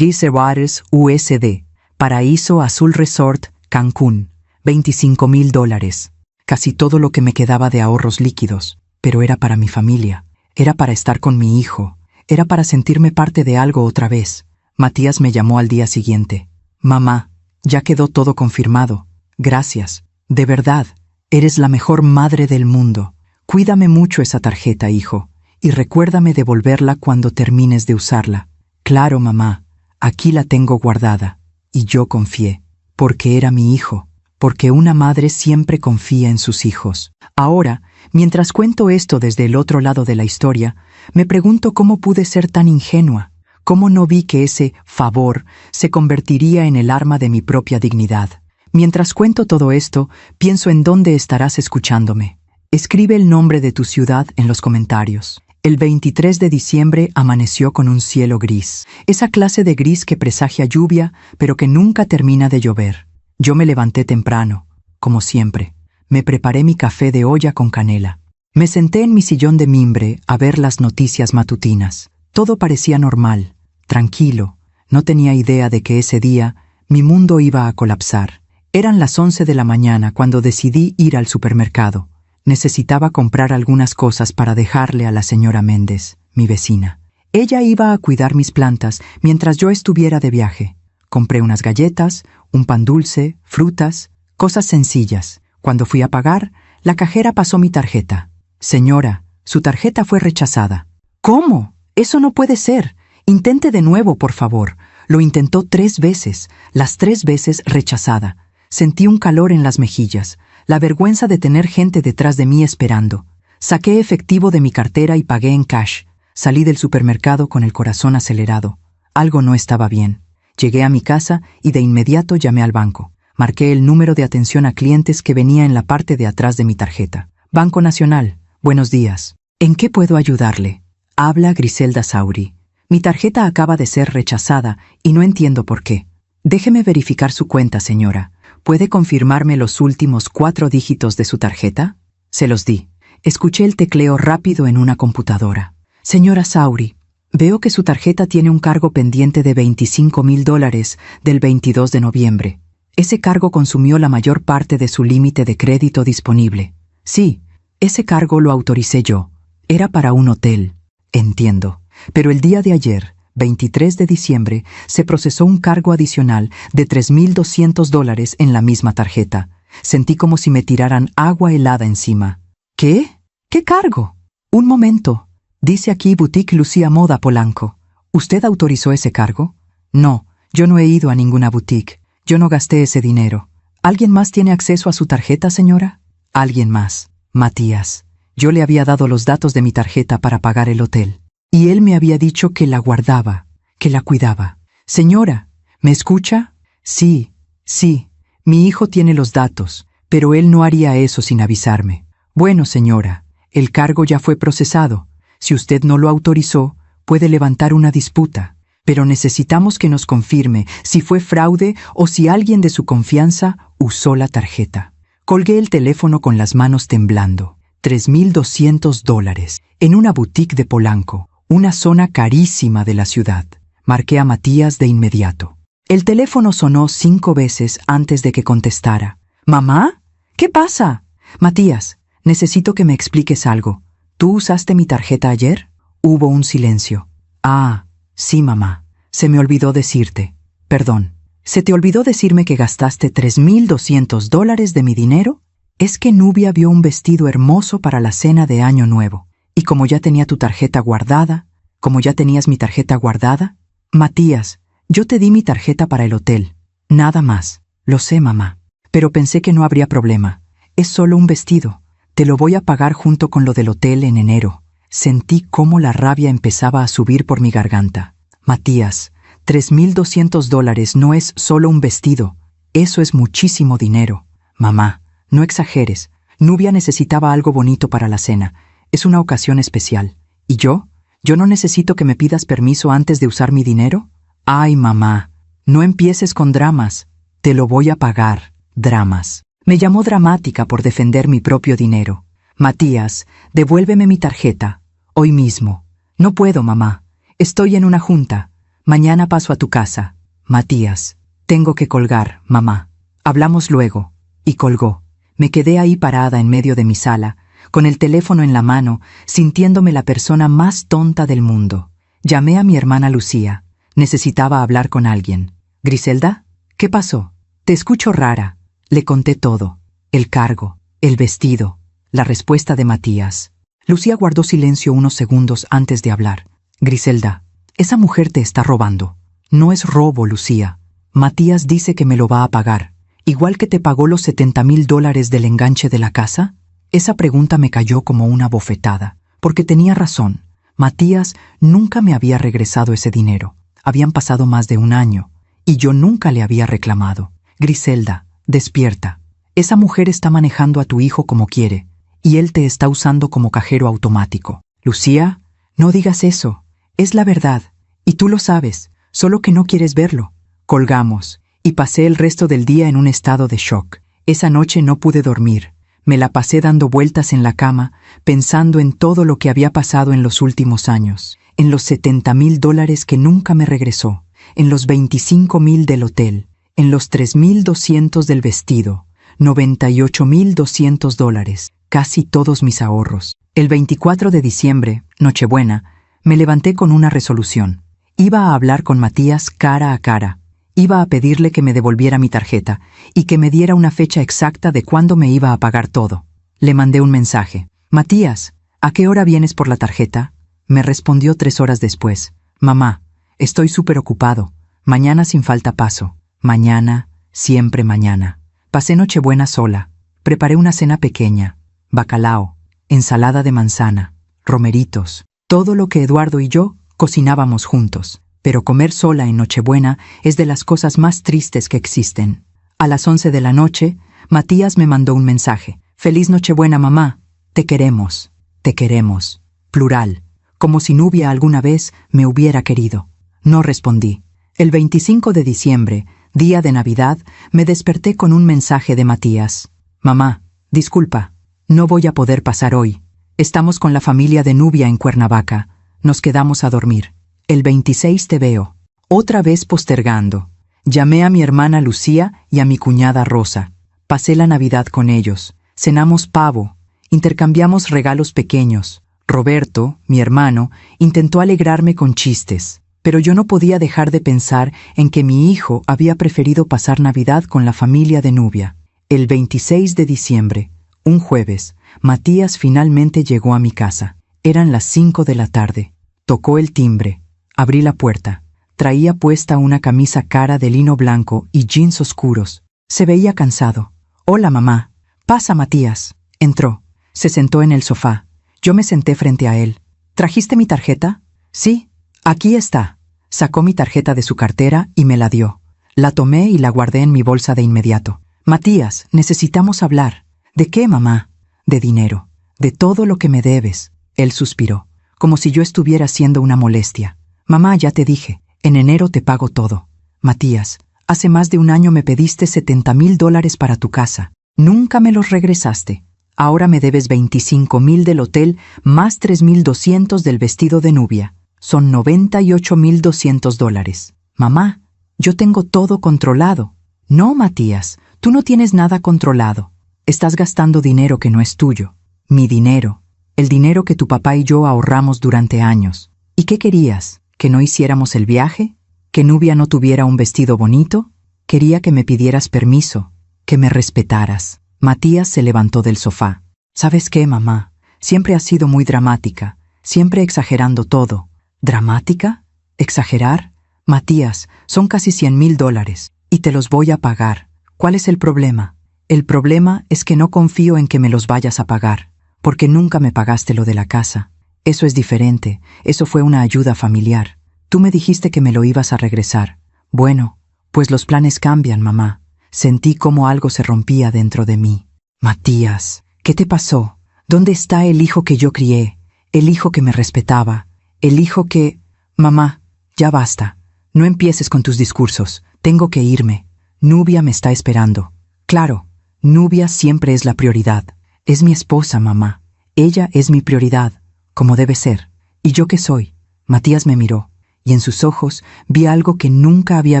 Waters USD. Paraíso Azul Resort, Cancún. $25,000. Casi todo lo que me quedaba de ahorros líquidos. Pero era para mi familia. Era para estar con mi hijo. Era para sentirme parte de algo otra vez. Matías me llamó al día siguiente. Mamá, ya quedó todo confirmado. Gracias. De verdad, eres la mejor madre del mundo. Cuídame mucho esa tarjeta, hijo, y recuérdame devolverla cuando termines de usarla. Claro, mamá, aquí la tengo guardada. Y yo confié, porque era mi hijo, porque una madre siempre confía en sus hijos. Ahora, mientras cuento esto desde el otro lado de la historia, me pregunto cómo pude ser tan ingenua, cómo no vi que ese favor se convertiría en el arma de mi propia dignidad. Mientras cuento todo esto, pienso en dónde estarás escuchándome. Escribe el nombre de tu ciudad en los comentarios. El 23 de diciembre amaneció con un cielo gris. Esa clase de gris que presagia lluvia, pero que nunca termina de llover. Yo me levanté temprano, como siempre. Me preparé mi café de olla con canela. Me senté en mi sillón de mimbre a ver las noticias matutinas. Todo parecía normal, tranquilo. No tenía idea de que ese día mi mundo iba a colapsar. Eran las 11 de la mañana cuando decidí ir al supermercado. Necesitaba comprar algunas cosas para dejarle a la señora Méndez, mi vecina. Ella iba a cuidar mis plantas mientras yo estuviera de viaje. Compré unas galletas, un pan dulce, frutas, cosas sencillas. Cuando fui a pagar, la cajera pasó mi tarjeta. Señora, su tarjeta fue rechazada. ¿Cómo? Eso no puede ser. Intente de nuevo, por favor. Lo intentó 3 veces, las 3 veces rechazada. Sentí un calor en las mejillas, la vergüenza de tener gente detrás de mí esperando. Saqué efectivo de mi cartera y pagué en cash. Salí del supermercado con el corazón acelerado. Algo no estaba bien. Llegué a mi casa y de inmediato llamé al banco. Marqué el número de atención a clientes que venía en la parte de atrás de mi tarjeta. Banco Nacional, buenos días. ¿En qué puedo ayudarle? Habla Griselda Sauri. Mi tarjeta acaba de ser rechazada y no entiendo por qué. Déjeme verificar su cuenta, señora. ¿Puede confirmarme los últimos 4 dígitos de su tarjeta? Se los di. Escuché el tecleo rápido en una computadora. Señora Sauri, Veo que su tarjeta tiene un cargo pendiente de $25,000 del 22 de noviembre. Ese cargo consumió la mayor parte de su límite de crédito disponible. Sí, ese cargo lo autoricé yo. Era para un hotel. Entiendo. Pero el día de ayer, 23 de diciembre, se procesó un cargo adicional de $3,200 en la misma tarjeta. Sentí como si me tiraran agua helada encima. ¿Qué? ¿Qué cargo? Un momento. Dice aquí Boutique Lucía Moda Polanco. ¿Usted autorizó ese cargo? No, yo no he ido a ninguna boutique. Yo no gasté ese dinero. ¿Alguien más tiene acceso a su tarjeta, señora? Alguien más. Matías. Yo le había dado los datos de mi tarjeta para pagar el hotel. Y él me había dicho que la guardaba, que la cuidaba. Señora, ¿me escucha? Sí, sí. Mi hijo tiene los datos, pero él no haría eso sin avisarme. Bueno, señora, el cargo ya fue procesado. Si usted no lo autorizó, puede levantar una disputa. Pero necesitamos que nos confirme si fue fraude o si alguien de su confianza usó la tarjeta. Colgué el teléfono con las manos temblando. $3,200 en una boutique de Polanco, una zona carísima de la ciudad. Marqué a Matías de inmediato. El teléfono sonó 5 veces antes de que contestara. ¿Mamá? ¿Qué pasa? Matías, necesito que me expliques algo. ¿Tú usaste mi tarjeta ayer? Hubo un silencio. Ah, sí, mamá. Se me olvidó decirte. Perdón. ¿Se te olvidó decirme que gastaste $3,200 de mi dinero? Es que Nubia vio un vestido hermoso para la cena de Año Nuevo. Y como ya tenía tu tarjeta guardada, como ya tenías mi tarjeta guardada, Matías, yo te di mi tarjeta para el hotel. Nada más. Lo sé, mamá. Pero pensé que no habría problema. Es solo un vestido. Te lo voy a pagar junto con lo del hotel en enero. Sentí cómo la rabia empezaba a subir por mi garganta. Matías, $3,200 no es solo un vestido. Eso es muchísimo dinero. Mamá, no exageres. Nubia necesitaba algo bonito para la cena. Es una ocasión especial. ¿Y yo? ¿Yo no necesito que me pidas permiso antes de usar mi dinero? Ay, mamá, no empieces con dramas. Te lo voy a pagar. Dramas. Me llamó dramática por defender mi propio dinero. Matías, devuélveme mi tarjeta. Hoy mismo. No puedo, mamá. Estoy en una junta. Mañana paso a tu casa. Matías, tengo que colgar, mamá. Hablamos luego. Y colgó. Me quedé ahí parada en medio de mi sala, con el teléfono en la mano, sintiéndome la persona más tonta del mundo. Llamé a mi hermana Lucía. Necesitaba hablar con alguien. ¿Griselda? ¿Qué pasó? Te escucho rara. Le conté todo. El cargo, el vestido, la respuesta de Matías. Lucía guardó silencio unos segundos antes de hablar. Griselda, esa mujer te está robando. No es robo, Lucía. Matías dice que me lo va a pagar. Igual que te pagó los $70,000 del enganche de la casa. Esa pregunta me cayó como una bofetada, porque tenía razón. Matías nunca me había regresado ese dinero. Habían pasado más de un año, y yo nunca le había reclamado. Griselda, despierta. Esa mujer está manejando a tu hijo como quiere, y él te está usando como cajero automático. Lucía, no digas eso. Es la verdad, y tú lo sabes, solo que no quieres verlo. Colgamos, y pasé el resto del día en un estado de shock. Esa noche no pude dormir. Me la pasé dando vueltas en la cama, pensando en todo lo que había pasado en los últimos años, en los $70,000 que nunca me regresó, en los $25,000 del hotel, en los $3,200 del vestido, $98,200, casi todos mis ahorros. El 24 de diciembre, Nochebuena, me levanté con una resolución. Iba a hablar con Matías cara a cara. Iba a pedirle que me devolviera mi tarjeta y que me diera una fecha exacta de cuándo me iba a pagar todo. Le mandé un mensaje. Matías, ¿a qué hora vienes por la tarjeta? Me respondió 3 horas después. Mamá, estoy súper ocupado. Mañana sin falta paso. Mañana, siempre mañana. Pasé Nochebuena sola. Preparé una cena pequeña. Bacalao, ensalada de manzana, romeritos. Todo lo que Eduardo y yo cocinábamos juntos. Pero comer sola en Nochebuena es de las cosas más tristes que existen. A las 11 de la noche, Matías me mandó un mensaje. Feliz Nochebuena, mamá. Te queremos. Te queremos. Plural. Como si Nubia alguna vez me hubiera querido. No respondí. El 25 de diciembre, día de Navidad, me desperté con un mensaje de Matías. Mamá, disculpa. No voy a poder pasar hoy. Estamos con la familia de Nubia en Cuernavaca. Nos quedamos a dormir. El 26 te veo. Otra vez postergando. Llamé a mi hermana Lucía y a mi cuñada Rosa. Pasé la Navidad con ellos. Cenamos pavo. Intercambiamos regalos pequeños. Roberto, mi hermano, intentó alegrarme con chistes, pero yo no podía dejar de pensar en que mi hijo había preferido pasar Navidad con la familia de Nubia. El 26 de diciembre, un jueves, Matías finalmente llegó a mi casa. Eran las 5 de la tarde. Tocó el timbre. Abrí la puerta. Traía puesta una camisa cara de lino blanco y jeans oscuros. Se veía cansado. «Hola, mamá». «Pasa, Matías». Entró. Se sentó en el sofá. Yo me senté frente a él. «¿Trajiste mi tarjeta?» «Sí, aquí está». Sacó mi tarjeta de su cartera y me la dio. La tomé y la guardé en mi bolsa de inmediato. «Matías, necesitamos hablar». «¿De qué, mamá?» «De dinero. De todo lo que me debes». Él suspiró, como si yo estuviera siendo una molestia. «Mamá, ya te dije, en enero te pago todo». «Matías, hace más de un año me pediste $70,000 para tu casa. Nunca me los regresaste. Ahora me debes $25,000 del hotel más $3,200 del vestido de Nubia. Son $98,200. Mamá, yo tengo todo controlado». «No, Matías, tú no tienes nada controlado. Estás gastando dinero que no es tuyo. Mi dinero. El dinero que tu papá y yo ahorramos durante años. ¿Y qué querías? ¿Que no hiciéramos el viaje? ¿Que Nubia no tuviera un vestido bonito? Quería que me pidieras permiso, que me respetaras». Matías se levantó del sofá. «¿Sabes qué, mamá? Siempre has sido muy dramática, siempre exagerando todo». «¿Dramática? ¿Exagerar? Matías, son casi $100,000 y te los voy a pagar. ¿Cuál es el problema?» «El problema es que no confío en que me los vayas a pagar, porque nunca me pagaste lo de la casa. Eso es diferente, eso fue una ayuda familiar. Tú me dijiste que me lo ibas a regresar. Bueno, pues los planes cambian, mamá». Sentí como algo se rompía dentro de mí. «Matías, ¿qué te pasó? ¿Dónde está el hijo que yo crié? El hijo que me respetaba. El hijo que...» «Mamá, ya basta. No empieces con tus discursos. Tengo que irme. Nubia me está esperando». «Claro, Nubia siempre es la prioridad. Es mi esposa, mamá. Ella es mi prioridad, como debe ser. ¿Y yo qué soy?» Matías me miró, y en sus ojos vi algo que nunca había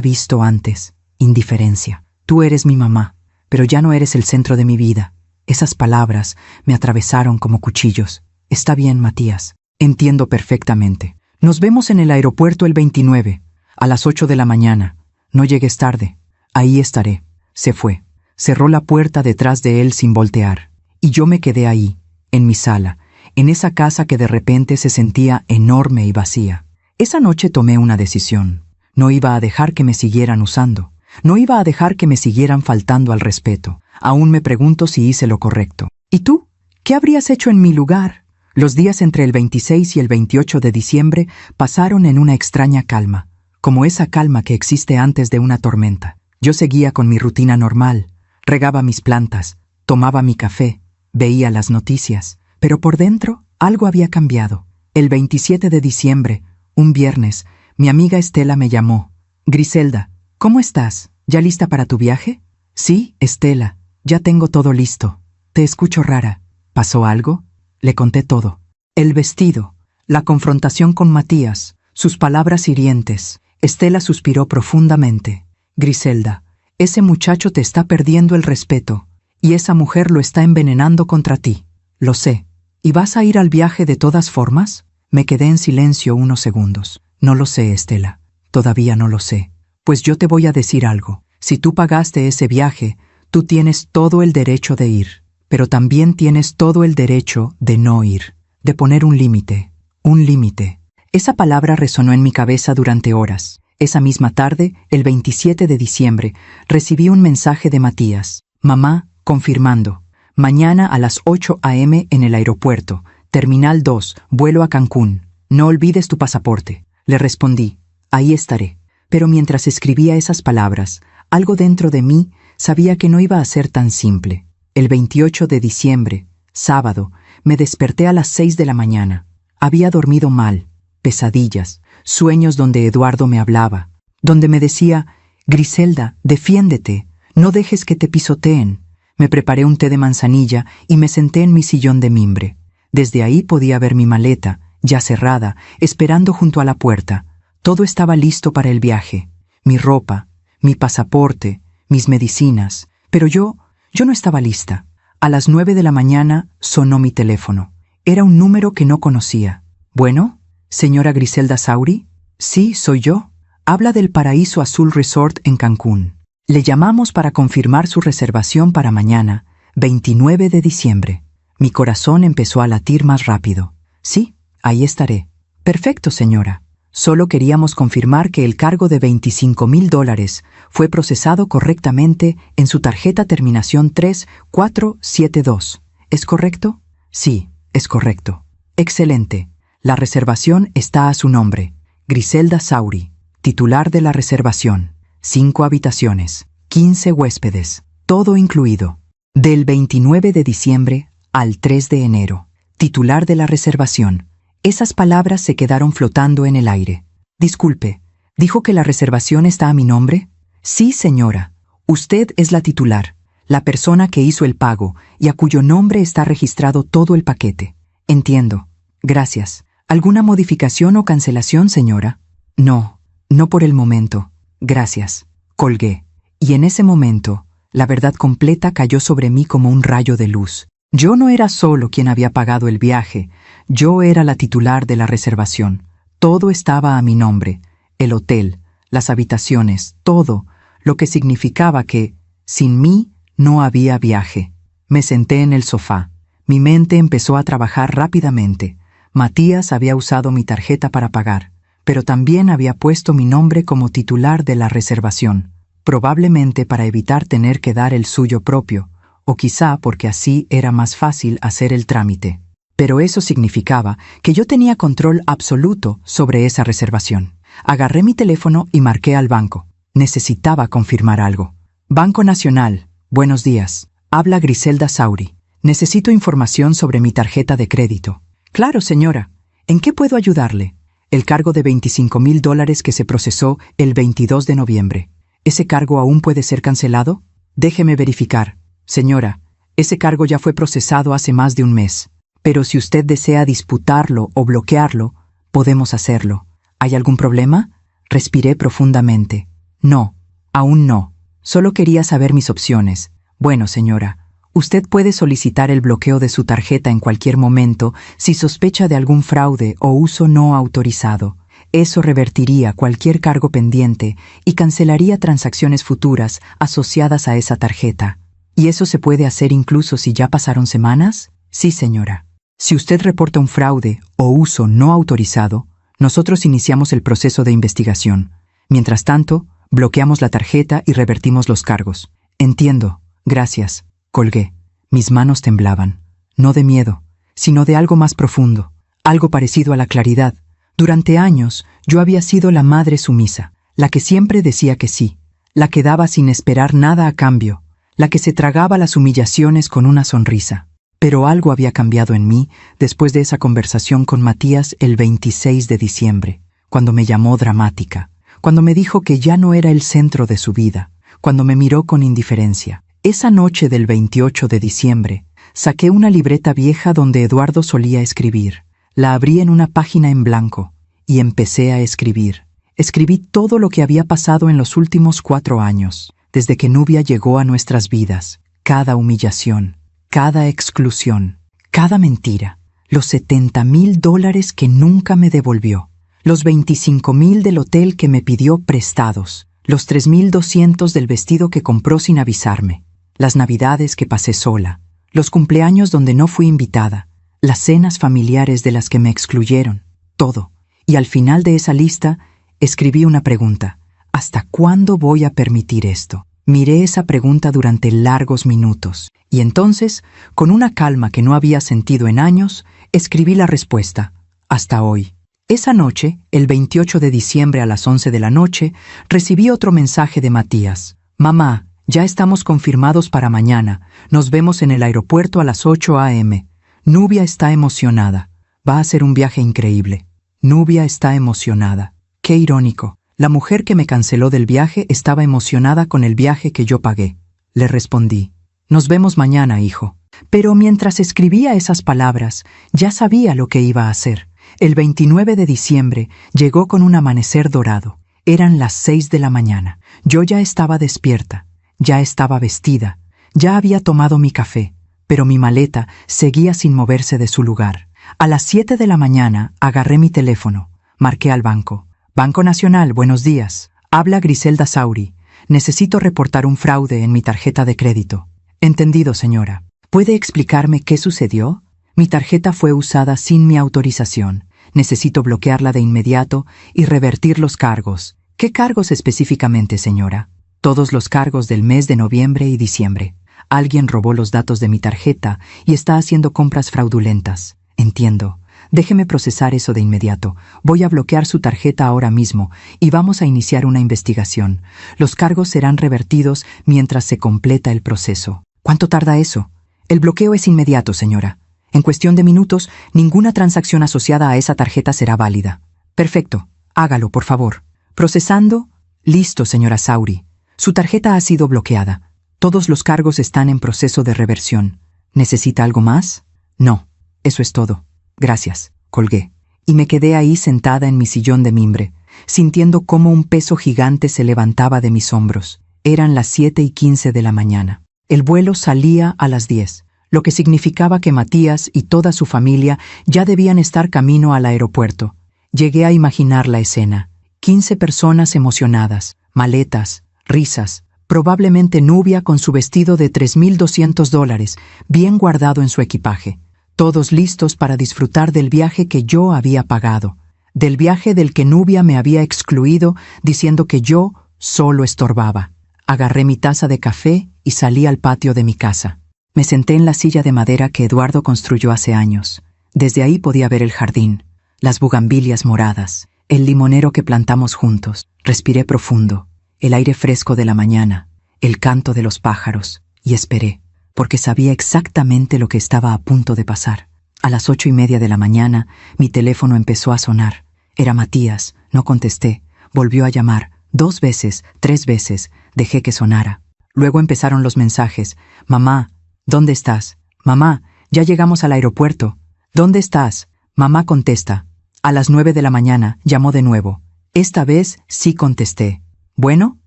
visto antes: indiferencia. «Tú eres mi mamá, pero ya no eres el centro de mi vida». Esas palabras me atravesaron como cuchillos. «Está bien, Matías. Entiendo perfectamente. Nos vemos en el aeropuerto el 29, a las 8 de la mañana. No llegues tarde. Ahí estaré». Se fue. Cerró la puerta detrás de él sin voltear. Y yo me quedé ahí, en mi sala, en esa casa que de repente se sentía enorme y vacía. Esa noche tomé una decisión. No iba a dejar que me siguieran usando. No iba a dejar que me siguieran faltando al respeto. Aún me pregunto si hice lo correcto. ¿Y tú? ¿Qué habrías hecho en mi lugar? Los días entre el 26 y el 28 de diciembre pasaron en una extraña calma, como esa calma que existe antes de una tormenta. Yo seguía con mi rutina normal. Regaba mis plantas, tomaba mi café, veía las noticias. Pero por dentro algo había cambiado. El 27 de diciembre, un viernes, mi amiga Estela me llamó. «Griselda, ¿cómo estás? ¿Ya lista para tu viaje?» «Sí, Estela, ya tengo todo listo. Te escucho rara. ¿Pasó algo?» Le conté todo. El vestido, la confrontación con Matías, sus palabras hirientes. Estela suspiró profundamente. «Griselda, ese muchacho te está perdiendo el respeto, y esa mujer lo está envenenando contra ti. Lo sé. ¿Y vas a ir al viaje de todas formas?» Me quedé en silencio unos segundos. «No lo sé, Estela. Todavía no lo sé. Pues yo te voy a decir algo. Si tú pagaste ese viaje, tú tienes todo el derecho de ir, pero también tienes todo el derecho de no ir, de poner un límite. Un límite». Esa palabra resonó en mi cabeza durante horas. Esa misma tarde, el 27 de diciembre, recibí un mensaje de Matías. «Mamá, confirmando. Mañana a las 8 a.m. en el aeropuerto. Terminal 2, vuelo a Cancún. No olvides tu pasaporte». Le respondí. «Ahí estaré». Pero mientras escribía esas palabras, algo dentro de mí sabía que no iba a ser tan simple. El 28 de diciembre, sábado, me desperté a las 6 de la mañana. Había dormido mal, pesadillas, sueños donde Eduardo me hablaba, donde me decía: «Griselda, defiéndete, no dejes que te pisoteen». Me preparé un té de manzanilla y me senté en mi sillón de mimbre. Desde ahí podía ver mi maleta, ya cerrada, esperando junto a la puerta. Todo estaba listo para el viaje. Mi ropa, mi pasaporte, mis medicinas. Pero yo no estaba lista. A las 9 de la mañana sonó mi teléfono. Era un número que no conocía. ¿Bueno? ¿Señora Griselda Sauri? Sí, soy yo. Habla del Paraíso Azul Resort en Cancún. Le llamamos para confirmar su reservación para mañana, 29 de diciembre. Mi corazón empezó a latir más rápido. Sí, ahí estaré. Perfecto, señora. Solo queríamos confirmar que el cargo de $25,000 fue procesado correctamente en su tarjeta terminación 3472. ¿Es correcto? Sí, es correcto. Excelente. La reservación está a su nombre. Griselda Sauri, titular de la reservación. 5 habitaciones, 15 huéspedes, todo incluido. Del 29 de diciembre al 3 de enero. Titular de la reservación. Esas palabras se quedaron flotando en el aire. Disculpe, ¿dijo que la reservación está a mi nombre? Sí, señora. Usted es la titular, la persona que hizo el pago y a cuyo nombre está registrado todo el paquete. Entiendo. Gracias. ¿Alguna modificación o cancelación, señora? No, no por el momento. Gracias. Colgué. Y en ese momento, la verdad completa cayó sobre mí como un rayo de luz. Yo no era solo quien había pagado el viaje, yo era la titular de la reservación. Todo estaba a mi nombre, el hotel, las habitaciones, todo, lo que significaba que, sin mí, no había viaje. Me senté en el sofá. Mi mente empezó a trabajar rápidamente. Matías había usado mi tarjeta para pagar, pero también había puesto mi nombre como titular de la reservación, probablemente para evitar tener que dar el suyo propio, o quizá porque así era más fácil hacer el trámite. Pero eso significaba que yo tenía control absoluto sobre esa reservación. Agarré mi teléfono y marqué al banco. Necesitaba confirmar algo. Banco Nacional, buenos días. Habla Griselda Sauri. Necesito información sobre mi tarjeta de crédito. Claro, señora. ¿En qué puedo ayudarle? El cargo de $25,000 que se procesó el 22 de noviembre. ¿Ese cargo aún puede ser cancelado? Déjeme verificar. Señora, ese cargo ya fue procesado hace más de un mes. Pero si usted desea disputarlo o bloquearlo, podemos hacerlo. ¿Hay algún problema? Respiré profundamente. No, aún no. Solo quería saber mis opciones. Bueno, señora, usted puede solicitar el bloqueo de su tarjeta en cualquier momento si sospecha de algún fraude o uso no autorizado. Eso revertiría cualquier cargo pendiente y cancelaría transacciones futuras asociadas a esa tarjeta. ¿Y eso se puede hacer incluso si ya pasaron semanas? Sí, señora. Si usted reporta un fraude o uso no autorizado, nosotros iniciamos el proceso de investigación. Mientras tanto, bloqueamos la tarjeta y revertimos los cargos. Entiendo. Gracias. Colgué. Mis manos temblaban. No de miedo, sino de algo más profundo. Algo parecido a la claridad. Durante años, yo había sido la madre sumisa, la que siempre decía que sí, la que daba sin esperar nada a cambio, la que se tragaba las humillaciones con una sonrisa. Pero algo había cambiado en mí después de esa conversación con Matías el 26 de diciembre, cuando me llamó dramática, cuando me dijo que ya no era el centro de su vida, cuando me miró con indiferencia. Esa noche del 28 de diciembre, saqué una libreta vieja donde Eduardo solía escribir. La abrí en una página en blanco y empecé a escribir. Escribí todo lo que había pasado en los últimos 4 años, desde que Nubia llegó a nuestras vidas. Cada humillación, cada exclusión, cada mentira, los $70,000 que nunca me devolvió, los $25,000 del hotel que me pidió prestados, los $3,200 del vestido que compró sin avisarme, las navidades que pasé sola, los cumpleaños donde no fui invitada, las cenas familiares de las que me excluyeron, todo. Y al final de esa lista, escribí una pregunta. ¿Hasta cuándo voy a permitir esto? Miré esa pregunta durante largos minutos, y entonces, con una calma que no había sentido en años, escribí la respuesta. Hasta hoy. Esa noche, el 28 de diciembre a las 11 de la noche, recibí otro mensaje de Matías. Mamá, ya estamos confirmados para mañana. Nos vemos en el aeropuerto a las 8 a.m. Nubia está emocionada. Va a ser un viaje increíble. Nubia está emocionada. Qué irónico. La mujer que me canceló del viaje estaba emocionada con el viaje que yo pagué. Le respondí. Nos vemos mañana, hijo. Pero mientras escribía esas palabras, ya sabía lo que iba a hacer. El 29 de diciembre llegó con un amanecer dorado. Eran las 6 de la mañana. Yo ya estaba despierta, ya estaba vestida, ya había tomado mi café, pero mi maleta seguía sin moverse de su lugar. A las 7 de la mañana agarré mi teléfono, marqué al banco. Banco Nacional, buenos días. Habla Griselda Sauri. Necesito reportar un fraude en mi tarjeta de crédito. Entendido, señora. ¿Puede explicarme qué sucedió? Mi tarjeta fue usada sin mi autorización. Necesito bloquearla de inmediato y revertir los cargos. ¿Qué cargos específicamente, señora? Todos los cargos del mes de noviembre y diciembre. Alguien robó los datos de mi tarjeta y está haciendo compras fraudulentas. Entiendo. Déjeme procesar eso de inmediato. Voy a bloquear su tarjeta ahora mismo y vamos a iniciar una investigación. Los cargos serán revertidos mientras se completa el proceso. ¿Cuánto tarda eso? El bloqueo es inmediato, señora. En cuestión de minutos, ninguna transacción asociada a esa tarjeta será válida. Perfecto. Hágalo, por favor. Procesando. Listo, señora Sauri. Su tarjeta ha sido bloqueada. Todos los cargos están en proceso de reversión. ¿Necesita algo más? No. Eso es todo. Gracias. Colgué. Y me quedé ahí sentada en mi sillón de mimbre, sintiendo cómo un peso gigante se levantaba de mis hombros. Eran las 7:15 de la mañana. El vuelo salía a las 10, lo que significaba que Matías y toda su familia ya debían estar camino al aeropuerto. Llegué a imaginar la escena. 15 personas emocionadas, maletas, risas, probablemente Nubia con su vestido de $3,200, bien guardado en su equipaje. Todos listos para disfrutar del viaje que yo había pagado, del viaje del que Nubia me había excluido diciendo que yo solo estorbaba. Agarré mi taza de café y salí al patio de mi casa. Me senté en la silla de madera que Eduardo construyó hace años. Desde ahí podía ver el jardín, las bugambilias moradas, el limonero que plantamos juntos. Respiré profundo, el aire fresco de la mañana, el canto de los pájaros, y esperé, porque sabía exactamente lo que estaba a punto de pasar. A las 8:30 de la mañana, mi teléfono empezó a sonar. Era Matías, no contesté. Volvió a llamar, 2 veces, 3 veces, dejé que sonara. Luego empezaron los mensajes. Mamá, ¿dónde estás? Mamá, ya llegamos al aeropuerto. ¿Dónde estás? Mamá contesta. A las 9 de la mañana, llamó de nuevo. Esta vez sí contesté. Bueno,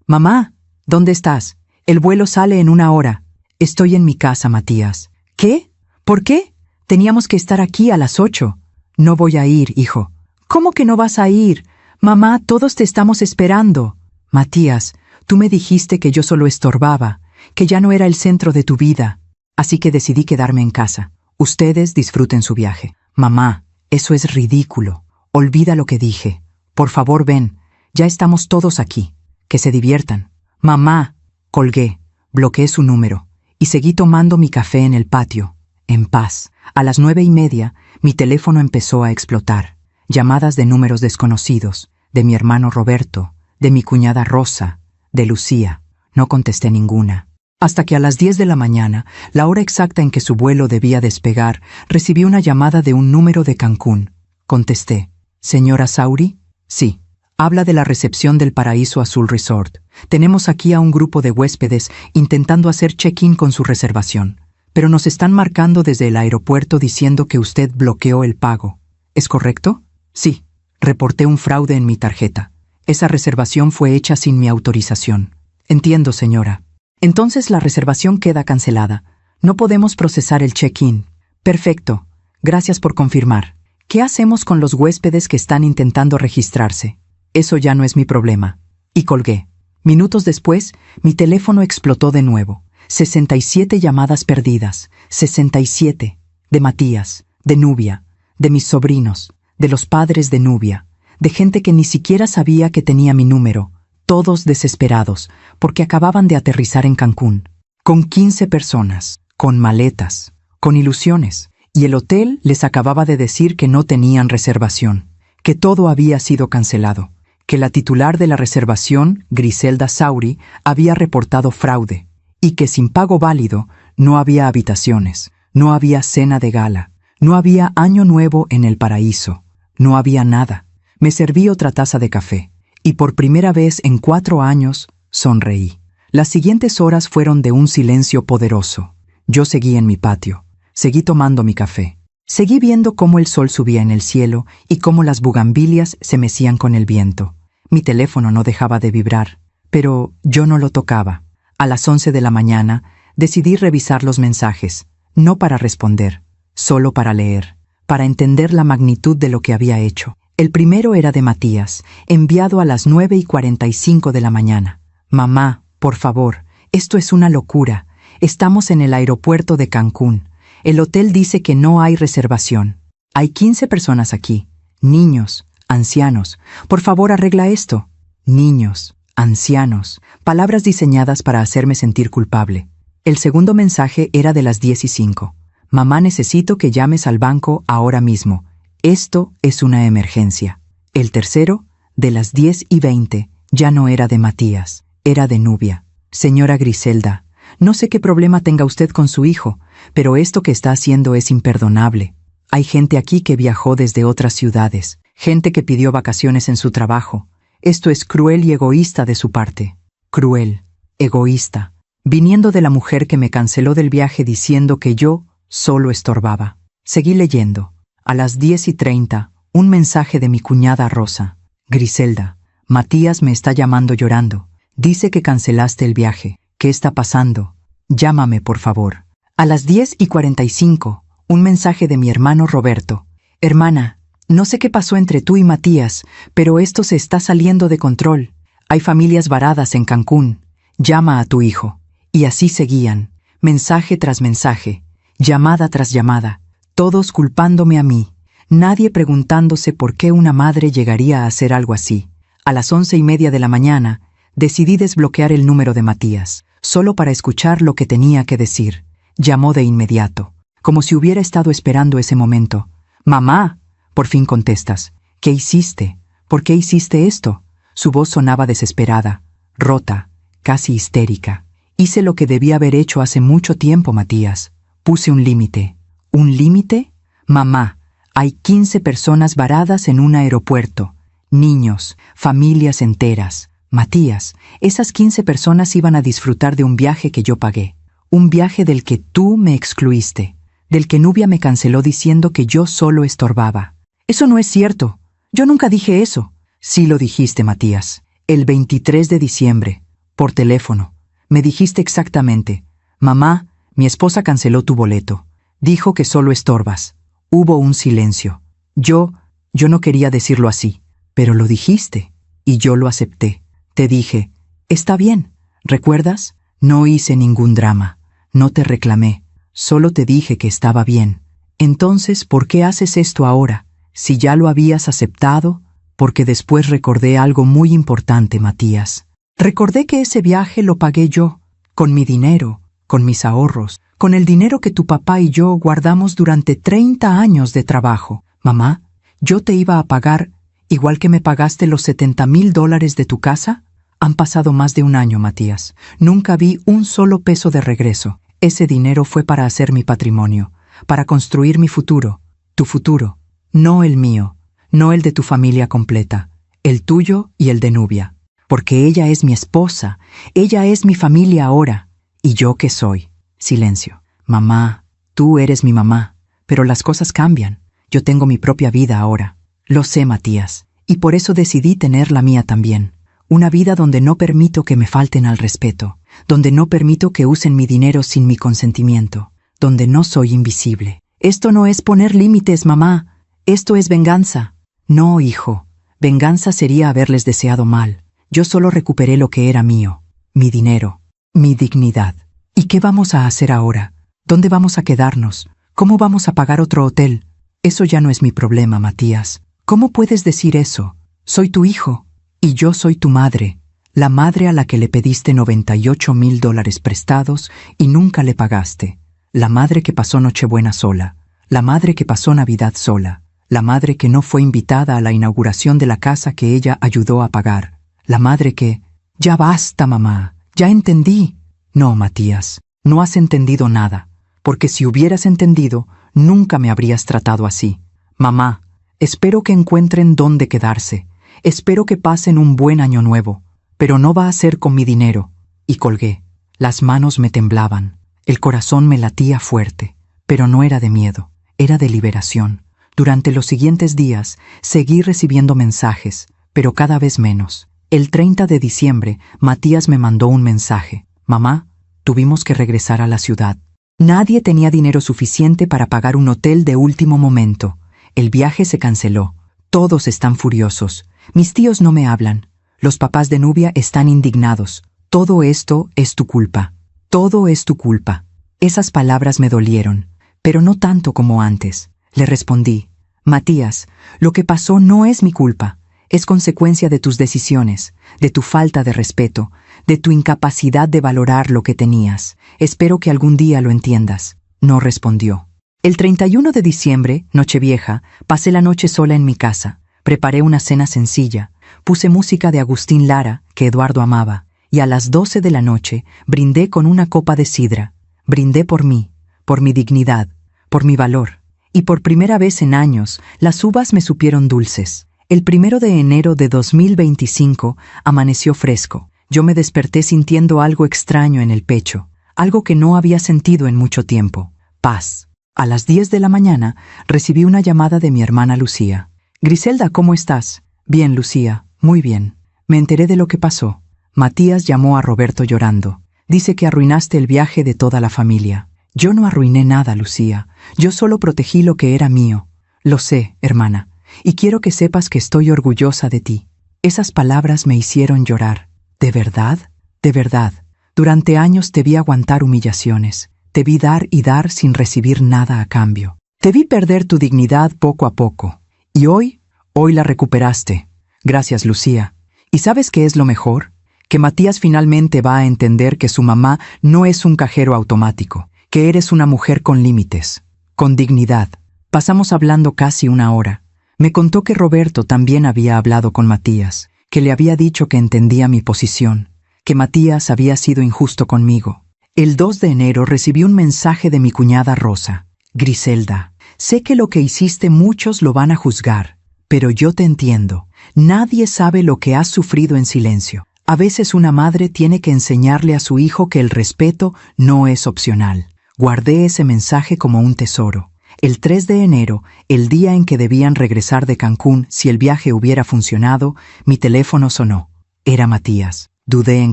mamá, ¿dónde estás? El vuelo sale en 1 hora. Estoy en mi casa, Matías. ¿Qué? ¿Por qué? Teníamos que estar aquí a las 8. No voy a ir, hijo. ¿Cómo que no vas a ir? Mamá, todos te estamos esperando. Matías, tú me dijiste que yo solo estorbaba, que ya no era el centro de tu vida. Así que decidí quedarme en casa. Ustedes disfruten su viaje. Mamá, eso es ridículo. Olvida lo que dije. Por favor, ven. Ya estamos todos aquí. Que se diviertan. Mamá. Colgué. Bloqueé su número. Y seguí tomando mi café en el patio, en paz. A las 9:30, mi teléfono empezó a explotar. Llamadas de números desconocidos, de mi hermano Roberto, de mi cuñada Rosa, de Lucía. No contesté ninguna. Hasta que a las 10 de la mañana, la hora exacta en que su vuelo debía despegar, recibí una llamada de un número de Cancún. Contesté. ¿Señora Sauri? Sí. Habla de la recepción del Paraíso Azul Resort. Tenemos aquí a un grupo de huéspedes intentando hacer check-in con su reservación, pero nos están marcando desde el aeropuerto diciendo que usted bloqueó el pago. ¿Es correcto? Sí. Reporté un fraude en mi tarjeta. Esa reservación fue hecha sin mi autorización. Entiendo, señora. Entonces la reservación queda cancelada. No podemos procesar el check-in. Perfecto. Gracias por confirmar. ¿Qué hacemos con los huéspedes que están intentando registrarse? Eso ya no es mi problema. Y colgué. Minutos después, mi teléfono explotó de nuevo. 67 llamadas perdidas. 67. De Matías, de Nubia, de mis sobrinos, de los padres de Nubia, de gente que ni siquiera sabía que tenía mi número. Todos desesperados, porque acababan de aterrizar en Cancún. Con 15 personas, con maletas, con ilusiones. Y el hotel les acababa de decir que no tenían reservación, que todo había sido cancelado, que la titular de la reservación, Griselda Sauri, había reportado fraude, y que sin pago válido no había habitaciones, no había cena de gala, no había año nuevo en el paraíso, no había nada. Me serví otra taza de café, y por primera vez en 4 años sonreí. Las siguientes horas fueron de un silencio poderoso. Yo seguí en mi patio, seguí tomando mi café, Seguí viendo cómo el sol subía en el cielo y cómo las bugambilias se mecían con el viento. Mi teléfono no dejaba de vibrar, pero yo no lo tocaba. A las 11 de la mañana decidí revisar los mensajes, no para responder, solo para leer, para entender la magnitud de lo que había hecho. El primero era de Matías, enviado a las 9:45 de la mañana. Mamá, por favor, esto es una locura. Estamos en el aeropuerto de Cancún. El hotel dice que no hay reservación. Hay 15 personas aquí. Niños, ancianos. Por favor, arregla esto. Niños, ancianos. Palabras diseñadas para hacerme sentir culpable. El segundo mensaje era de las 10:05. Mamá, necesito que llames al banco ahora mismo. Esto es una emergencia. El tercero, de las 10:20, ya no era de Matías, era de Nubia. Señora Griselda, no sé qué problema tenga usted con su hijo, pero esto que está haciendo es imperdonable. Hay gente aquí que viajó desde otras ciudades, gente que pidió vacaciones en su trabajo. Esto es cruel y egoísta de su parte. Cruel, egoísta, viniendo de la mujer que me canceló del viaje diciendo que yo solo estorbaba. Seguí leyendo. A las 10:30, un mensaje de mi cuñada Rosa. Griselda, Matías me está llamando llorando. Dice que cancelaste el viaje. ¿Qué está pasando? Llámame, por favor. A las 10:45, un mensaje de mi hermano Roberto. Hermana, no sé qué pasó entre tú y Matías, pero esto se está saliendo de control. Hay familias varadas en Cancún. Llama a tu hijo. Y así seguían, mensaje tras mensaje, llamada tras llamada, todos culpándome a mí, nadie preguntándose por qué una madre llegaría a hacer algo así. A las 11:30 de la mañana, decidí desbloquear el número de Matías, solo para escuchar lo que tenía que decir. Llamó de inmediato, como si hubiera estado esperando ese momento. Mamá, por fin contestas. ¿Qué hiciste? ¿Por qué hiciste esto? Su voz sonaba desesperada, rota, casi histérica. Hice lo que debía haber hecho hace mucho tiempo, Matías. Puse un límite. ¿Un límite? Mamá, hay 15 personas varadas en un aeropuerto. Niños, familias enteras. Matías, esas 15 personas iban a disfrutar de un viaje que yo pagué. Un viaje del que tú me excluiste. Del que Nubia me canceló diciendo que yo solo estorbaba. Eso no es cierto. Yo nunca dije eso. Sí lo dijiste, Matías. El 23 de diciembre, por teléfono. Me dijiste exactamente. Mamá, mi esposa canceló tu boleto. Dijo que solo estorbas. Hubo un silencio. Yo no quería decirlo así, pero lo dijiste, y yo lo acepté. Te dije, está bien, ¿recuerdas? No hice ningún drama, no te reclamé, solo te dije que estaba bien. Entonces, ¿por qué haces esto ahora? Si ya lo habías aceptado, porque después recordé algo muy importante, Matías. Recordé que ese viaje lo pagué yo, con mi dinero, con mis ahorros, con el dinero que tu papá y yo guardamos durante 30 años de trabajo. Mamá, yo te iba a pagar, igual que me pagaste los $70,000 de tu casa. Han pasado más de un año, Matías. Nunca vi un solo peso de regreso. Ese dinero fue para hacer mi patrimonio, para construir mi futuro, tu futuro, no el mío, no el de tu familia completa, el tuyo y el de Nubia. Porque ella es mi esposa, ella es mi familia ahora. ¿Y yo qué soy? Silencio. Mamá, tú eres mi mamá, pero las cosas cambian. Yo tengo mi propia vida ahora. Lo sé, Matías, y por eso decidí tener la mía también. Una vida donde no permito que me falten al respeto, donde no permito que usen mi dinero sin mi consentimiento, donde no soy invisible. Esto no es poner límites, mamá. Esto es venganza. No, hijo. Venganza sería haberles deseado mal. Yo solo recuperé lo que era mío, mi dinero, mi dignidad. ¿Y qué vamos a hacer ahora? ¿Dónde vamos a quedarnos? ¿Cómo vamos a pagar otro hotel? Eso ya no es mi problema, Matías. ¿Cómo puedes decir eso? Soy tu hijo, y yo soy tu madre, la madre a la que le pediste $98,000 prestados y nunca le pagaste, la madre que pasó Nochebuena sola, la madre que pasó Navidad sola, la madre que no fue invitada a la inauguración de la casa que ella ayudó a pagar, la madre que... Ya basta, mamá, ya entendí. No, Matías, no has entendido nada, porque si hubieras entendido, nunca me habrías tratado así. Mamá, espero que encuentren dónde quedarse, espero que pasen un buen año nuevo, pero no va a ser con mi dinero. Y colgué. Las manos me temblaban, el corazón me latía fuerte, pero no era de miedo, era de liberación. Durante los siguientes días seguí recibiendo mensajes, pero cada vez menos. El 30 de diciembre, Matías me mandó un mensaje. Mamá, tuvimos que regresar a la ciudad. Nadie tenía dinero suficiente para pagar un hotel de último momento. El viaje se canceló. Todos están furiosos. Mis tíos no me hablan. Los papás de Nubia están indignados. Todo esto es tu culpa. Todo es tu culpa. Esas palabras me dolieron, pero no tanto como antes. Le respondí, Matías, lo que pasó no es mi culpa. Es consecuencia de tus decisiones, de tu falta de respeto, de tu incapacidad de valorar lo que tenías. Espero que algún día lo entiendas. No respondió. El 31 de diciembre, Nochevieja, pasé la noche sola en mi casa. Preparé una cena sencilla. Puse música de Agustín Lara, que Eduardo amaba, y a las 12 de la noche brindé con una copa de sidra. Brindé por mí, por mi dignidad, por mi valor. Y por primera vez en años, las uvas me supieron dulces. El 1 de enero de 2025 amaneció fresco. Yo me desperté sintiendo algo extraño en el pecho, algo que no había sentido en mucho tiempo. Paz. A las 10 de la mañana recibí una llamada de mi hermana Lucía. Griselda, ¿cómo estás? Bien, Lucía, muy bien. Me enteré de lo que pasó. Matías llamó a Roberto llorando. Dice que arruinaste el viaje de toda la familia. Yo no arruiné nada, Lucía. Yo solo protegí lo que era mío. Lo sé, hermana, y quiero que sepas que estoy orgullosa de ti. Esas palabras me hicieron llorar. ¿De verdad? De verdad. Durante años te vi aguantar humillaciones. Te vi dar y dar sin recibir nada a cambio. Te vi perder tu dignidad poco a poco. Y hoy la recuperaste. Gracias, Lucía. ¿Y sabes qué es lo mejor? Que Matías finalmente va a entender que su mamá no es un cajero automático, que eres una mujer con límites, con dignidad. Pasamos hablando casi una hora. Me contó que Roberto también había hablado con Matías, que le había dicho que entendía mi posición, que Matías había sido injusto conmigo. El 2 de enero recibí un mensaje de mi cuñada Rosa. Griselda, sé que lo que hiciste muchos lo van a juzgar, pero yo te entiendo. Nadie sabe lo que has sufrido en silencio. A veces una madre tiene que enseñarle a su hijo que el respeto no es opcional. Guardé ese mensaje como un tesoro. El 3 de enero, el día en que debían regresar de Cancún si el viaje hubiera funcionado, mi teléfono sonó. Era Matías. Dudé en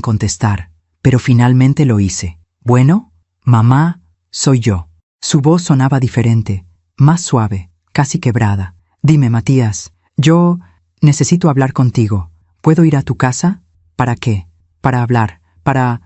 contestar, pero finalmente lo hice. Bueno, mamá, soy yo. Su voz sonaba diferente, más suave, casi quebrada. Dime, Matías, yo necesito hablar contigo. ¿Puedo ir a tu casa? ¿Para qué? Para hablar, para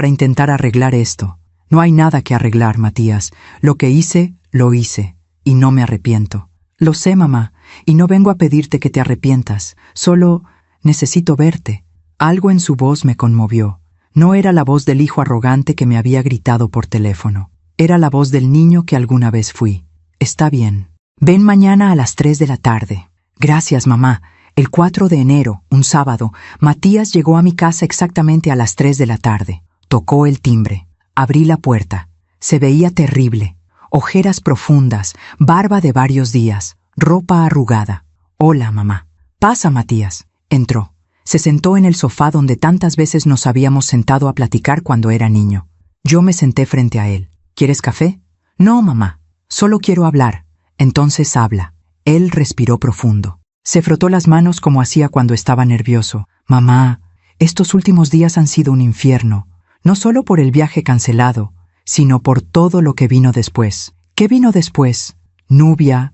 intentar arreglar esto. No hay nada que arreglar, Matías. Lo que hice, lo hice, y no me arrepiento. Lo sé, mamá, y no vengo a pedirte que te arrepientas. Solo necesito verte. Algo en su voz me conmovió. No era la voz del hijo arrogante que me había gritado por teléfono. Era la voz del niño que alguna vez fui. Está bien. Ven mañana a las 3 de la tarde. Gracias, mamá. El 4 de enero, un sábado, Matías llegó a mi casa exactamente a las 3 de la tarde. Tocó el timbre. Abrí la puerta. Se veía terrible. Ojeras profundas, barba de varios días, ropa arrugada. Hola, mamá. Pasa, Matías. Entró. Se sentó en el sofá donde tantas veces nos habíamos sentado a platicar cuando era niño. Yo me senté frente a él. ¿Quieres café? No, mamá. Solo quiero hablar. Entonces habla. Él respiró profundo. Se frotó las manos como hacía cuando estaba nervioso. Mamá, estos últimos días han sido un infierno. No solo por el viaje cancelado, sino por todo lo que vino después. ¿Qué vino después? Nubia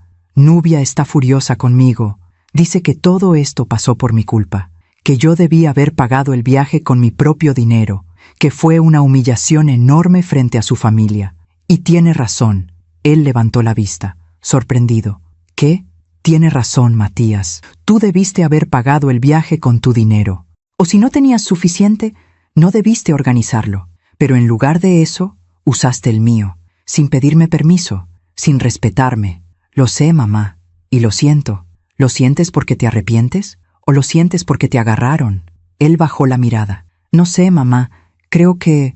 está furiosa conmigo. Dice que todo esto pasó por mi culpa, que yo debí haber pagado el viaje con mi propio dinero, que fue una humillación enorme frente a su familia. Y tiene razón. Él levantó la vista, sorprendido. ¿Qué? Tiene razón, Matías. Tú debiste haber pagado el viaje con tu dinero. O si no tenías suficiente, no debiste organizarlo. Pero en lugar de eso, usaste el mío, sin pedirme permiso, sin respetarme. Lo sé, mamá, y lo siento. ¿Lo sientes porque te arrepientes? ¿O lo sientes porque te agarraron? Él bajó la mirada. No sé, mamá. Creo que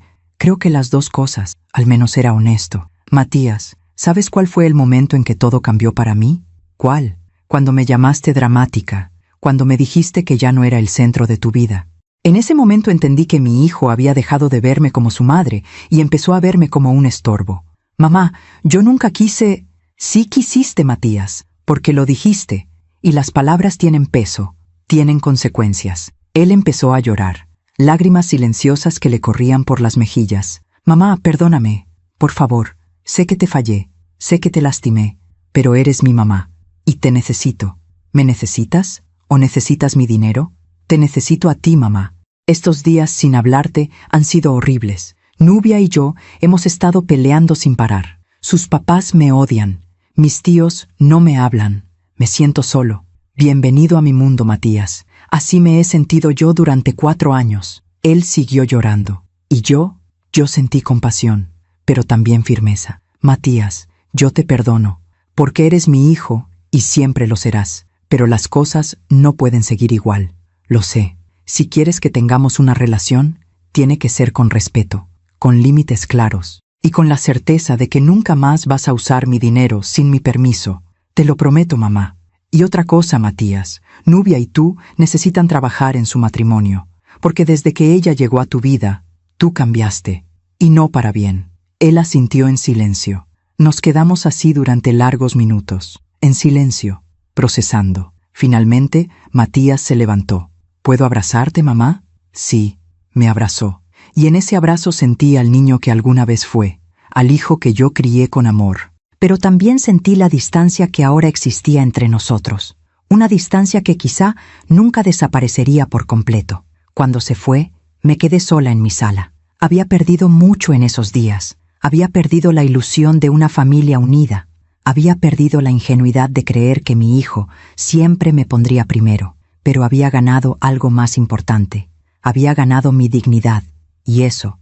las dos cosas. Al menos era honesto. Matías, ¿sabes cuál fue el momento en que todo cambió para mí? ¿Cuál? Cuando me llamaste dramática, cuando me dijiste que ya no era el centro de tu vida. En ese momento entendí que mi hijo había dejado de verme como su madre y empezó a verme como un estorbo. Mamá, yo nunca quise... Sí quisiste, Matías, porque lo dijiste, y las palabras tienen peso, tienen consecuencias. Él empezó a llorar, lágrimas silenciosas que le corrían por las mejillas. Mamá, perdóname, por favor, sé que te fallé, sé que te lastimé, pero eres mi mamá, y te necesito. ¿Me necesitas? ¿O necesitas mi dinero? Te necesito a ti, mamá. Estos días sin hablarte han sido horribles. Nubia y yo hemos estado peleando sin parar. Sus papás me odian. Mis tíos no me hablan. Me siento solo. Bienvenido a mi mundo, Matías. Así me he sentido yo durante 4 años. Él siguió llorando. Y yo sentí compasión, pero también firmeza. Matías, yo te perdono, porque eres mi hijo y siempre lo serás. Pero las cosas no pueden seguir igual. Lo sé. Si quieres que tengamos una relación, tiene que ser con respeto, con límites claros, y con la certeza de que nunca más vas a usar mi dinero sin mi permiso. Te lo prometo, mamá. Y otra cosa, Matías, Nubia y tú necesitan trabajar en su matrimonio, porque desde que ella llegó a tu vida, tú cambiaste, y no para bien. Él asintió en silencio. Nos quedamos así durante largos minutos, en silencio, procesando. Finalmente, Matías se levantó. ¿Puedo abrazarte, mamá? Sí, me abrazó. Y en ese abrazo sentí al niño que alguna vez fue, al hijo que yo crié con amor. Pero también sentí la distancia que ahora existía entre nosotros. Una distancia que quizá nunca desaparecería por completo. Cuando se fue, me quedé sola en mi sala. Había perdido mucho en esos días. Había perdido la ilusión de una familia unida. Había perdido la ingenuidad de creer que mi hijo siempre me pondría primero. Pero había ganado algo más importante. Había ganado mi dignidad. Y eso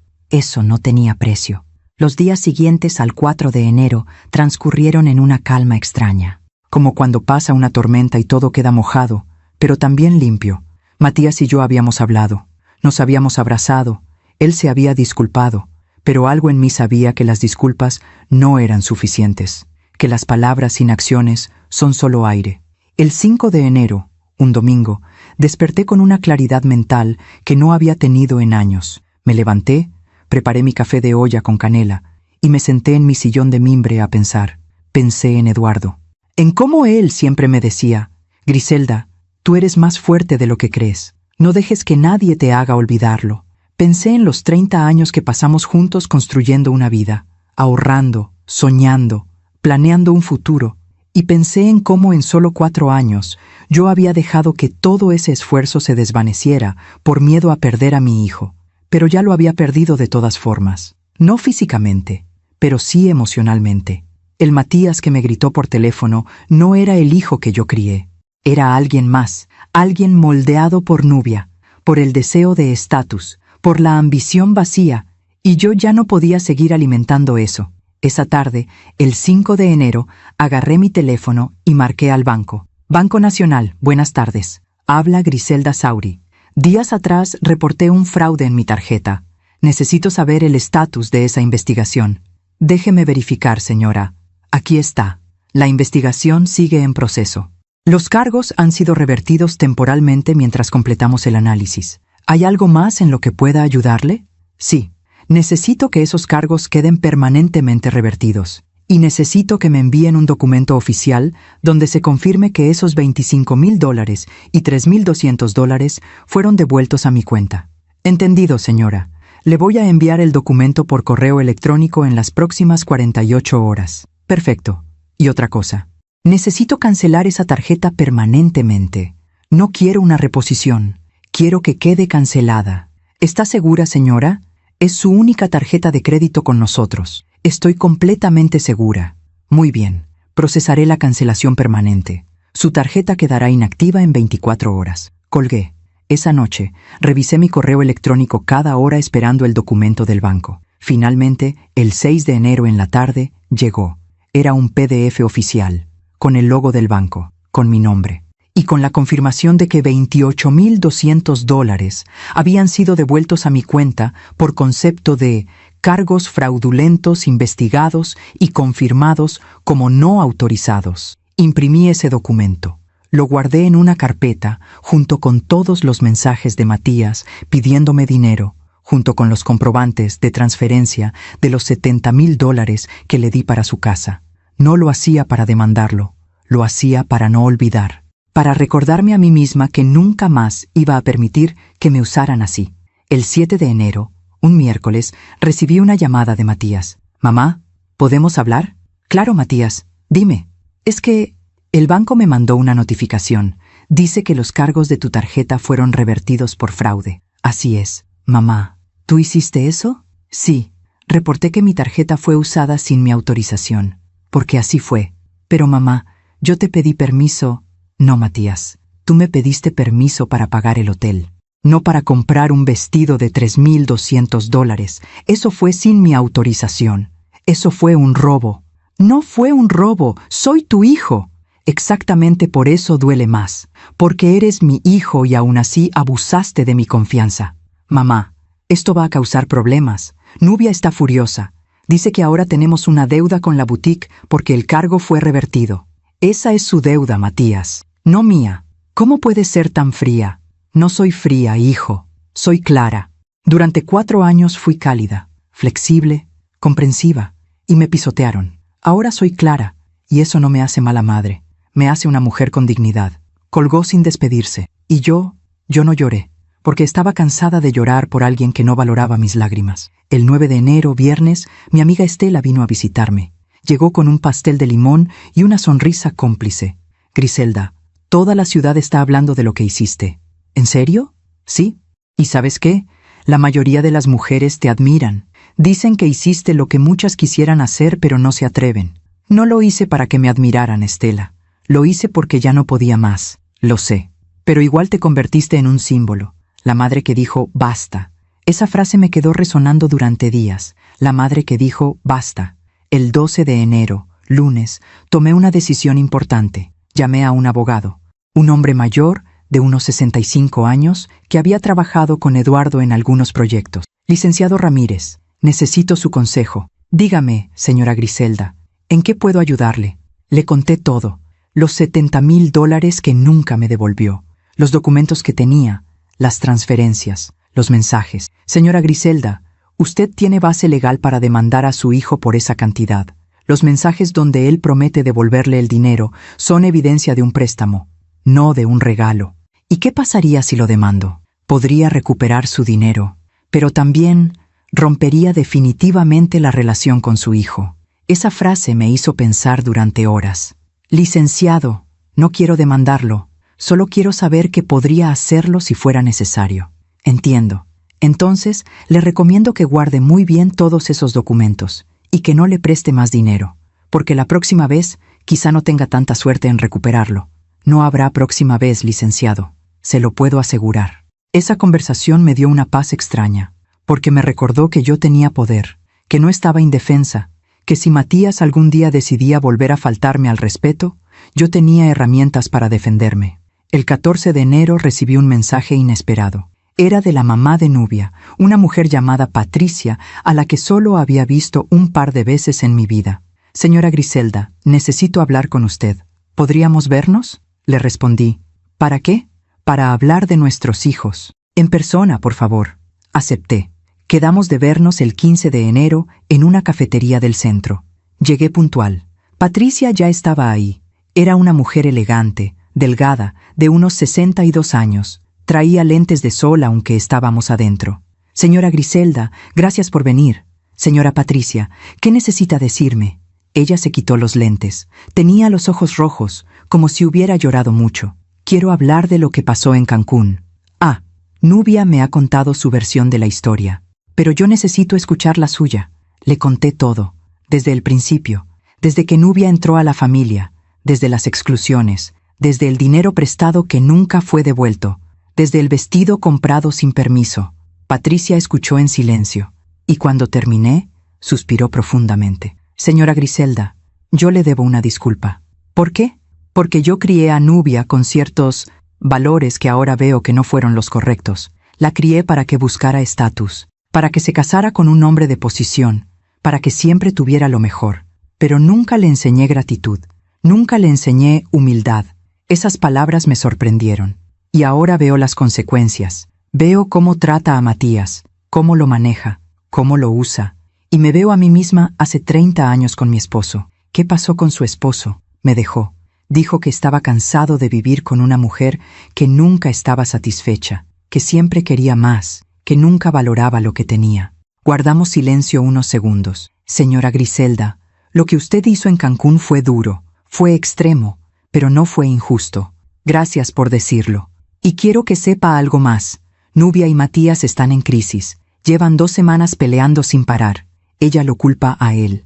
no tenía precio. Los días siguientes al 4 de enero transcurrieron en una calma extraña. Como cuando pasa una tormenta y todo queda mojado, pero también limpio. Matías y yo habíamos hablado. Nos habíamos abrazado. Él se había disculpado. Pero algo en mí sabía que las disculpas no eran suficientes. Que las palabras sin acciones son solo aire. El 5 de enero, un domingo, desperté con una claridad mental que no había tenido en años. Me levanté, preparé mi café de olla con canela y me senté en mi sillón de mimbre a pensar. Pensé en Eduardo. En cómo él siempre me decía, Griselda, tú eres más fuerte de lo que crees. No dejes que nadie te haga olvidarlo. Pensé en los 30 años que pasamos juntos construyendo una vida, ahorrando, soñando, planeando un futuro. Y pensé en cómo en solo 4 años yo había dejado que todo ese esfuerzo se desvaneciera por miedo a perder a mi hijo. Pero ya lo había perdido de todas formas. No físicamente, pero sí emocionalmente. El Matías que me gritó por teléfono no era el hijo que yo crié. Era alguien más, alguien moldeado por Nubia, por el deseo de estatus, por la ambición vacía, y yo ya no podía seguir alimentando eso. Esa tarde, el 5 de enero, agarré mi teléfono y marqué al banco. Banco Nacional, buenas tardes. Habla Griselda Sauri. Días atrás reporté un fraude en mi tarjeta. Necesito saber el estatus de esa investigación. Déjeme verificar, señora. Aquí está. La investigación sigue en proceso. Los cargos han sido revertidos temporalmente mientras completamos el análisis. ¿Hay algo más en lo que pueda ayudarle? Sí. Necesito que esos cargos queden permanentemente revertidos. Y necesito que me envíen un documento oficial donde se confirme que esos $25,000 y $3,200 fueron devueltos a mi cuenta. Entendido, señora. Le voy a enviar el documento por correo electrónico en las próximas 48 horas. Perfecto. Y otra cosa. Necesito cancelar esa tarjeta permanentemente. No quiero una reposición. Quiero que quede cancelada. ¿Está segura, señora? Es su única tarjeta de crédito con nosotros. Estoy completamente segura. Muy bien. Procesaré la cancelación permanente. Su tarjeta quedará inactiva en 24 horas. Colgué. Esa noche, revisé mi correo electrónico cada hora esperando el documento del banco. Finalmente, el 6 de enero en la tarde, llegó. Era un PDF oficial, con el logo del banco, con mi nombre, y con la confirmación de que $28,200 habían sido devueltos a mi cuenta por concepto de cargos fraudulentos investigados y confirmados como no autorizados. Imprimí ese documento. Lo guardé en una carpeta junto con todos los mensajes de Matías pidiéndome dinero, junto con los comprobantes de transferencia de los $70,000 que le di para su casa. No lo hacía para demandarlo, lo hacía para no olvidar, para recordarme a mí misma que nunca más iba a permitir que me usaran así. El 7 de enero, un miércoles, recibí una llamada de Matías. «Mamá, ¿podemos hablar?» «Claro, Matías, dime». «Es que el banco me mandó una notificación. Dice que los cargos de tu tarjeta fueron revertidos por fraude». «Así es, mamá». «¿Tú hiciste eso?» «Sí. Reporté que mi tarjeta fue usada sin mi autorización, porque así fue. Pero mamá, yo te pedí permiso». «No, Matías, tú me pediste permiso para pagar el hotel, no para comprar un vestido de $3,200. Eso fue sin mi autorización. Eso fue un robo». «No fue un robo, soy tu hijo». «Exactamente por eso duele más, porque eres mi hijo y aún así abusaste de mi confianza». «Mamá, esto va a causar problemas. Nubia está furiosa. Dice que ahora tenemos una deuda con la boutique porque el cargo fue revertido». «Esa es su deuda, Matías, no mía. ¿Cómo puedes ser tan fría?» «No soy fría, hijo. Soy clara. Durante 4 años fui cálida, flexible, comprensiva, y me pisotearon. Ahora soy clara, y eso no me hace mala madre. Me hace una mujer con dignidad». Colgó sin despedirse, y yo no lloré, porque estaba cansada de llorar por alguien que no valoraba mis lágrimas. El 9 de enero, viernes, mi amiga Estela vino a visitarme. Llegó con un pastel de limón y una sonrisa cómplice. «Griselda, toda la ciudad está hablando de lo que hiciste». «¿En serio?» «Sí. ¿Y sabes qué? La mayoría de las mujeres te admiran. Dicen que hiciste lo que muchas quisieran hacer pero no se atreven». «No lo hice para que me admiraran, Estela. Lo hice porque ya no podía más. Lo sé. Pero igual te convertiste en un símbolo. La madre que dijo «basta». Esa frase me quedó resonando durante días. La madre que dijo «basta». El 12 de enero, lunes, tomé una decisión importante. Llamé a un abogado, un hombre mayor, de unos 65 años, que había trabajado con Eduardo en algunos proyectos. «Licenciado Ramírez, necesito su consejo. Dígame, señora Griselda, ¿en qué puedo ayudarle?» Le conté todo, los $70,000 que nunca me devolvió, los documentos que tenía, las transferencias, los mensajes. «Señora Griselda, usted tiene base legal para demandar a su hijo por esa cantidad. Los mensajes donde él promete devolverle el dinero son evidencia de un préstamo, no de un regalo. ¿Y qué pasaría si lo demando? Podría recuperar su dinero, pero también rompería definitivamente la relación con su hijo». Esa frase me hizo pensar durante horas. «Licenciado, no quiero demandarlo, solo quiero saber que podría hacerlo si fuera necesario». «Entiendo. Entonces, le recomiendo que guarde muy bien todos esos documentos y que no le preste más dinero, porque la próxima vez quizá no tenga tanta suerte en recuperarlo». «No habrá próxima vez, licenciado, se lo puedo asegurar». Esa conversación me dio una paz extraña, porque me recordó que yo tenía poder, que no estaba indefensa, que si Matías algún día decidía volver a faltarme al respeto, yo tenía herramientas para defenderme. El 14 de enero recibí un mensaje inesperado. Era de la mamá de Nubia, una mujer llamada Patricia, a la que solo había visto un par de veces en mi vida. «Señora Griselda, necesito hablar con usted. ¿Podríamos vernos?», le respondí. «¿Para qué?». «Para hablar de nuestros hijos». «En persona, por favor». Acepté. Quedamos de vernos el 15 de enero en una cafetería del centro. Llegué puntual. Patricia ya estaba ahí. Era una mujer elegante, delgada, de unos 62 años. Traía lentes de sol aunque estábamos adentro. «Señora Griselda, gracias por venir». «Señora Patricia, ¿qué necesita decirme?». Ella se quitó los lentes. Tenía los ojos rojos, como si hubiera llorado mucho. «Quiero hablar de lo que pasó en Cancún». «Ah, Nubia me ha contado su versión de la historia, pero yo necesito escuchar la suya». Le conté todo, desde el principio, desde que Nubia entró a la familia, desde las exclusiones, desde el dinero prestado que nunca fue devuelto, desde el vestido comprado sin permiso. Patricia escuchó en silencio, y cuando terminé, suspiró profundamente. «Señora Griselda, yo le debo una disculpa». «¿Por qué?». «Porque yo crié a Nubia con ciertos valores que ahora veo que no fueron los correctos. La crié para que buscara estatus, para que se casara con un hombre de posición, para que siempre tuviera lo mejor. Pero nunca le enseñé gratitud, nunca le enseñé humildad». Esas palabras me sorprendieron. Y ahora veo las consecuencias. Veo cómo trata a Matías, cómo lo maneja, cómo lo usa. Y me veo a mí misma hace 30 años con mi esposo. ¿Qué pasó con su esposo? Me dejó. Dijo que estaba cansado de vivir con una mujer que nunca estaba satisfecha, que siempre quería más, que nunca valoraba lo que tenía. Guardamos silencio unos segundos. Señora Griselda, lo que usted hizo en Cancún fue duro, fue extremo, pero no fue injusto. Gracias por decirlo. Y quiero que sepa algo más. Nubia y Matías están en crisis. Llevan 2 semanas peleando sin parar. Ella lo culpa a él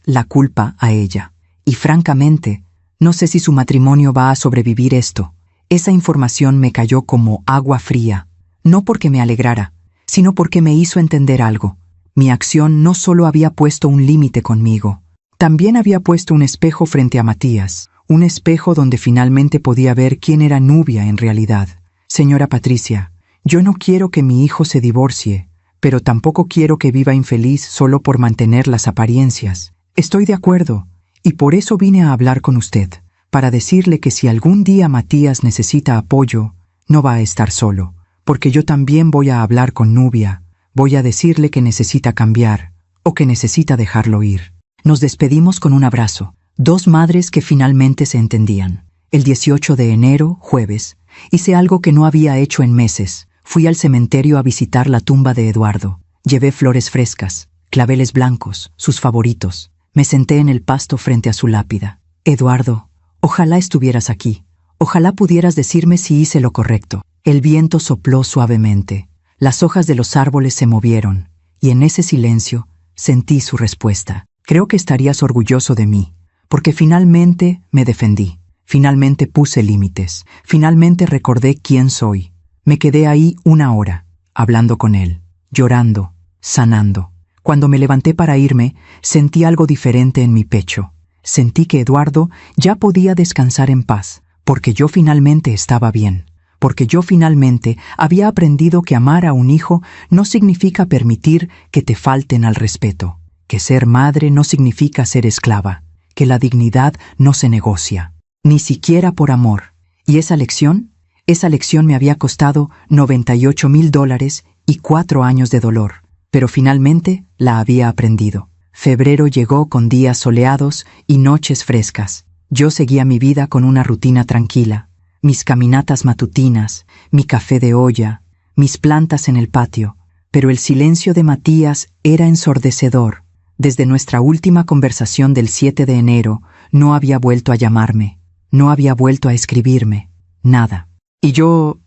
la culpa a ella. Y francamente, no sé si su matrimonio va a sobrevivir esto. Esa información me cayó como agua fría. No porque me alegrara, sino porque me hizo entender algo. Mi acción no solo había puesto un límite conmigo, también había puesto un espejo frente a Matías, un espejo donde finalmente podía ver quién era Nubia en realidad. Señora Patricia, yo no quiero que mi hijo se divorcie, pero tampoco quiero que viva infeliz solo por mantener las apariencias. Estoy de acuerdo, y por eso vine a hablar con usted, para decirle que si algún día Matías necesita apoyo, no va a estar solo, porque yo también voy a hablar con Nubia, voy a decirle que necesita cambiar, o que necesita dejarlo ir. Nos despedimos con un abrazo, 2 madres que finalmente se entendían. El 18 de enero, jueves, hice algo que no había hecho en meses. Fui al cementerio a visitar la tumba de Eduardo. Llevé flores frescas, claveles blancos, sus favoritos. Me senté en el pasto frente a su lápida. Eduardo, ojalá estuvieras aquí. Ojalá pudieras decirme si hice lo correcto. El viento sopló suavemente. Las hojas de los árboles se movieron, y en ese silencio sentí su respuesta. Creo que estarías orgulloso de mí, porque finalmente me defendí. Finalmente puse límites. Finalmente recordé quién soy. Me quedé ahí 1 hora, hablando con él, llorando, sanando. Cuando me levanté para irme, sentí algo diferente en mi pecho. Sentí que Eduardo ya podía descansar en paz, porque yo finalmente estaba bien, porque yo finalmente había aprendido que amar a un hijo no significa permitir que te falten al respeto, que ser madre no significa ser esclava, que la dignidad no se negocia, ni siquiera por amor. ¿Y esa lección? Esa lección me había costado $98,000 y 4 años de dolor, pero finalmente la había aprendido. Febrero llegó con días soleados y noches frescas. Yo seguía mi vida con una rutina tranquila, mis caminatas matutinas, mi café de olla, mis plantas en el patio, pero el silencio de Matías era ensordecedor. Desde nuestra última conversación del 7 de enero, no había vuelto a llamarme, no había vuelto a escribirme, nada. Y yo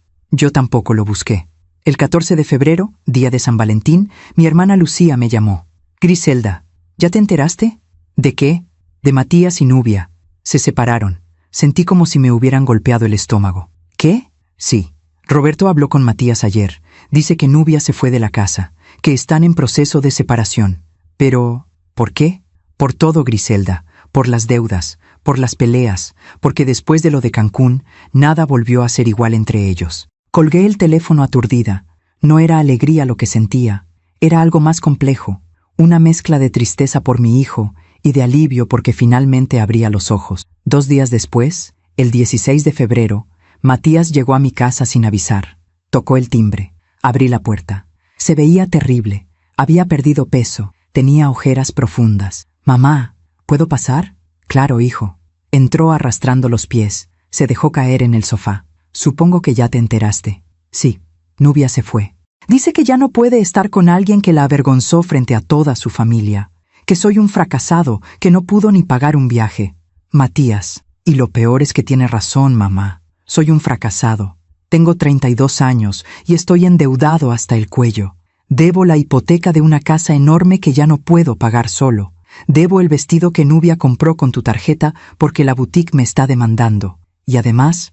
tampoco lo busqué. El 14 de febrero, día de San Valentín, mi hermana Lucía me llamó. Griselda, ¿ya te enteraste? ¿De qué? De Matías y Nubia. Se separaron. Sentí como si me hubieran golpeado el estómago. ¿Qué? Sí. Roberto habló con Matías ayer. Dice que Nubia se fue de la casa, que están en proceso de separación. Pero, ¿por qué? Por todo, Griselda. Por las deudas, por las peleas, porque después de lo de Cancún, nada volvió a ser igual entre ellos. Colgué el teléfono aturdida. No era alegría lo que sentía, era algo más complejo, una mezcla de tristeza por mi hijo y de alivio porque finalmente abría los ojos. 2 días después, el 16 de febrero, Matías llegó a mi casa sin avisar. Tocó el timbre. Abrí la puerta. Se veía terrible. Había perdido peso. Tenía ojeras profundas. «Mamá, ¿puedo pasar?» «Claro, hijo». Entró arrastrando los pies. Se dejó caer en el sofá. «Supongo que ya te enteraste». «Sí». Nubia se fue. Dice que ya no puede estar con alguien que la avergonzó frente a toda su familia. Que soy un fracasado, que no pudo ni pagar un viaje. Matías, y lo peor es que tiene razón, mamá. Soy un fracasado. Tengo 32 años y estoy endeudado hasta el cuello. Debo la hipoteca de una casa enorme que ya no puedo pagar solo. Debo el vestido que Nubia compró con tu tarjeta porque la boutique me está demandando. Y además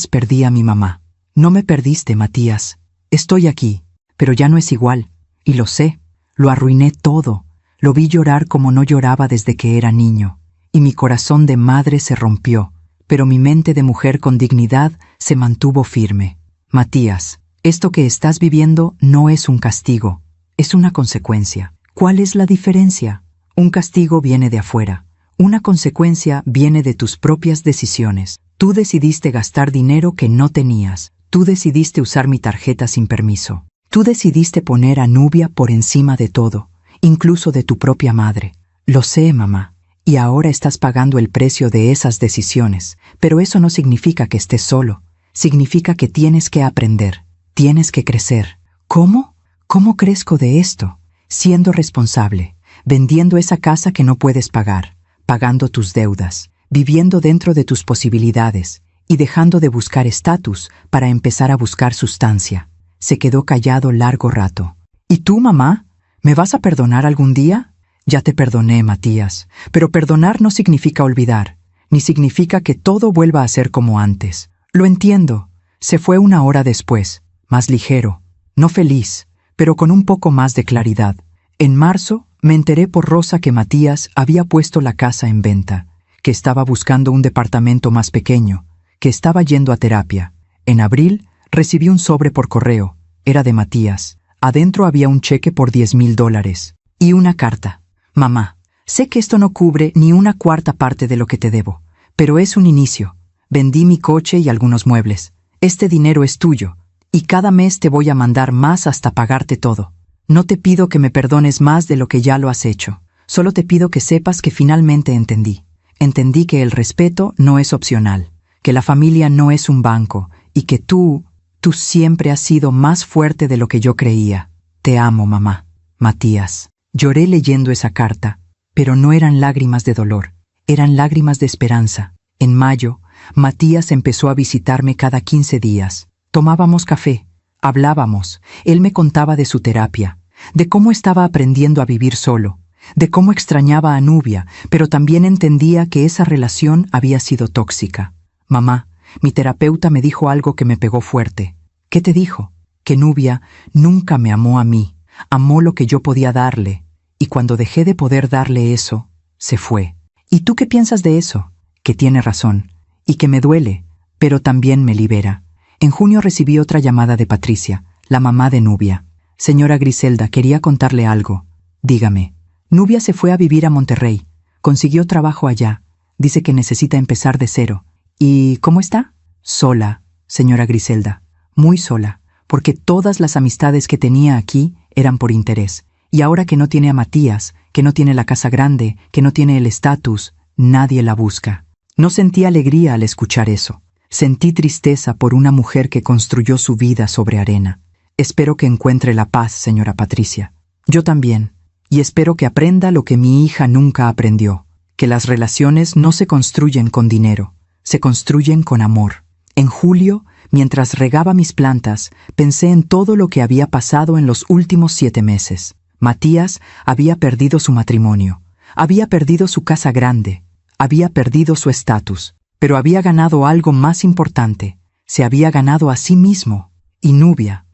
perdí a mi mamá. No me perdiste, Matías. Estoy aquí, pero ya no es igual. Y lo sé. Lo arruiné todo. Lo vi llorar como no lloraba desde que era niño. Y mi corazón de madre se rompió, pero mi mente de mujer con dignidad se mantuvo firme. Matías, esto que estás viviendo no es un castigo, es una consecuencia. ¿Cuál es la diferencia? Un castigo viene de afuera. Una consecuencia viene de tus propias decisiones. Tú decidiste gastar dinero que no tenías. Tú decidiste usar mi tarjeta sin permiso. Tú decidiste poner a Nubia por encima de todo, incluso de tu propia madre. Lo sé, mamá. Y ahora estás pagando el precio de esas decisiones, pero eso no significa que estés solo. Significa que tienes que aprender, tienes que crecer. ¿Cómo? ¿Cómo crezco de esto? Siendo responsable, vendiendo esa casa que no puedes pagar, pagando tus deudas, viviendo dentro de tus posibilidades y dejando de buscar estatus para empezar a buscar sustancia. Se quedó callado largo rato. ¿Y tú, mamá? ¿Me vas a perdonar algún día? Ya te perdoné, Matías, pero perdonar no significa olvidar, ni significa que todo vuelva a ser como antes. Lo entiendo. Se fue una hora después, más ligero, no feliz, pero con un poco más de claridad. En marzo me enteré por Rosa que Matías había puesto la casa en venta, que estaba buscando un departamento más pequeño, que estaba yendo a terapia. En abril recibí un sobre por correo. Era de Matías. Adentro había un cheque por $10,000 y una carta. Mamá, sé que esto no cubre ni una cuarta parte de lo que te debo, pero es un inicio. Vendí mi coche y algunos muebles. Este dinero es tuyo, y cada mes te voy a mandar más hasta pagarte todo. No te pido que me perdones más de lo que ya lo has hecho. Solo te pido que sepas que finalmente entendí. Entendí que el respeto no es opcional, que la familia no es un banco, y que tú siempre has sido más fuerte de lo que yo creía. Te amo, mamá. Matías. Lloré leyendo esa carta, pero no eran lágrimas de dolor, eran lágrimas de esperanza. En mayo, Matías empezó a visitarme cada 15 días. Tomábamos café, hablábamos, él me contaba de su terapia, de cómo estaba aprendiendo a vivir solo, de cómo extrañaba a Nubia, pero también entendía que esa relación había sido tóxica. Mamá, mi terapeuta me dijo algo que me pegó fuerte. ¿Qué te dijo? Que Nubia nunca me amó a mí, amó lo que yo podía darle, y cuando dejé de poder darle eso, se fue. ¿Y tú qué piensas de eso? Que tiene razón, y que me duele, pero también me libera. En junio recibí otra llamada de Patricia, la mamá de Nubia. Señora Griselda, quería contarle algo. Dígame. Nubia se fue a vivir a Monterrey. Consiguió trabajo allá. Dice que necesita empezar de cero. ¿Y cómo está? Sola, señora Griselda. Muy sola, porque todas las amistades que tenía aquí eran por interés. Y ahora que no tiene a Matías, que no tiene la casa grande, que no tiene el estatus, nadie la busca. No sentí alegría al escuchar eso. Sentí tristeza por una mujer que construyó su vida sobre arena. Espero que encuentre la paz, señora Patricia. Yo también. Y espero que aprenda lo que mi hija nunca aprendió, que las relaciones no se construyen con dinero, se construyen con amor. En julio, mientras regaba mis plantas, pensé en todo lo que había pasado en los últimos 7 meses. Matías había perdido su matrimonio, había perdido su casa grande, había perdido su estatus, pero había ganado algo más importante. Se había ganado a sí mismo. Y Nubia